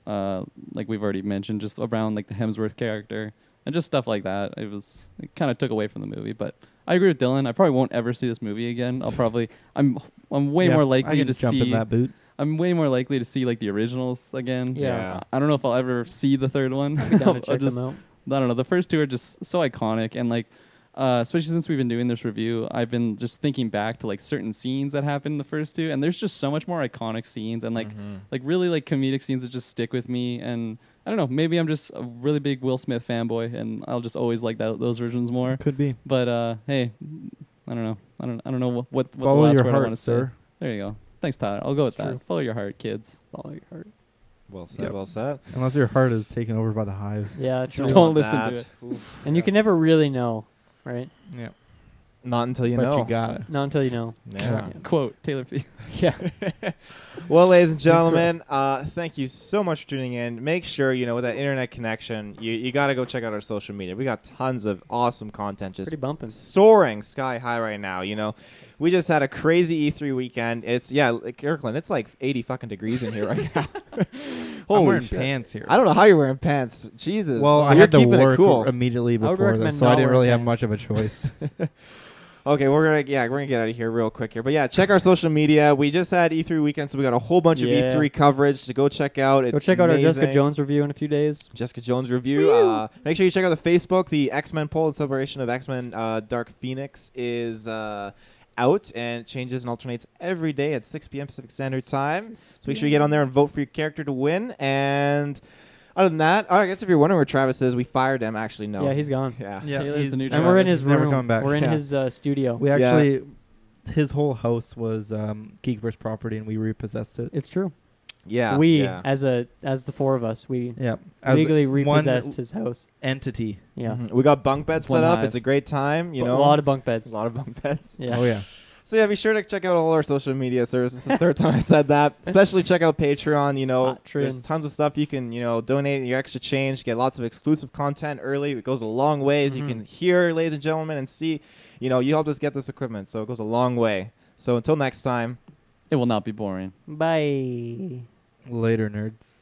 like we've already mentioned, just around like the Hemsworth character and just stuff like that. It kind of took away from the movie. But I agree with Dylan. I probably won't ever see this movie again. I'm way more likely to jump see in that boot. I'm way more likely to see like the originals again. Yeah. I don't know if I'll ever see the third one. I'll be down to check them out. I don't know. The first two are just so iconic, and like, especially since we've been doing this review, I've been just thinking back to like certain scenes that happened in the first two, and there's just so much more iconic scenes and like really like comedic scenes that just stick with me. And I don't know, maybe I'm just a really big Will Smith fanboy, and I'll just always like those versions more. Could be. But hey, I don't know. I don't know what the Follow last your word I heart, want to say. sir. There you go. Thanks, Tyler. I'll go with that. True. Follow your heart, kids. Follow your heart. Well said. Yep. Well said. Unless your heart is taken over by the hive. Yeah, true. Don't listen to it. Oof. And you can never really know, right? Yeah. Not until you But know. you got it. Not until you know. Yeah. Quote Taylor P. Yeah. Well, ladies and gentlemen, thank you so much for tuning in. Make sure, with that internet connection, you got to go check out our social media. We got tons of awesome content just Pretty bumping. soaring sky high right now, We just had a crazy E3 weekend. It's, Kirkland, it's like 80 fucking degrees in here right now. I'm wearing shit. pants here. I don't know how you're wearing pants. Jesus. Well, I you're had to keeping work it cool. immediately I would before recommend this, so I not didn't really wearing have pants. much of a choice. Okay, we're gonna get out of here real quick here. But yeah, check our social media. We just had E3 weekend, so we got a whole bunch of E3 coverage to go check out. Go check out our Jessica Jones review in a few days. Jessica Jones review. Make sure you check out the Facebook. The X-Men poll, the celebration of X-Men Dark Phoenix is out, and it changes and alternates every day at 6 p.m. Pacific Standard Time. So make sure you get on there and vote for your character to win. And other than that, I guess if you're wondering where Travis is, we fired him. Actually, no. Yeah, he's gone. Yeah. Taylor's the new And we're in Travis. his Never room. coming back. We're in Yeah. his studio. We actually, his whole house was Geekverse property, and we repossessed it. It's true. Yeah. We, yeah. as the four of us, we Yeah, legally one repossessed his house. entity. Yeah. Mhm. We got bunk beds It's one set up. hive. It's a great time, A lot of bunk A beds. lot of bunk beds. Yeah. Oh yeah. So yeah, be sure to check out all our social media services. This is the third time I said that. Especially check out Patreon. There's tons of stuff you can, donate your extra change, get lots of exclusive content early. It goes a long way, as you can hear, ladies and gentlemen, and see. You helped us get this equipment, so it goes a long way. So until next time. It will not be boring. Bye. Later, nerds.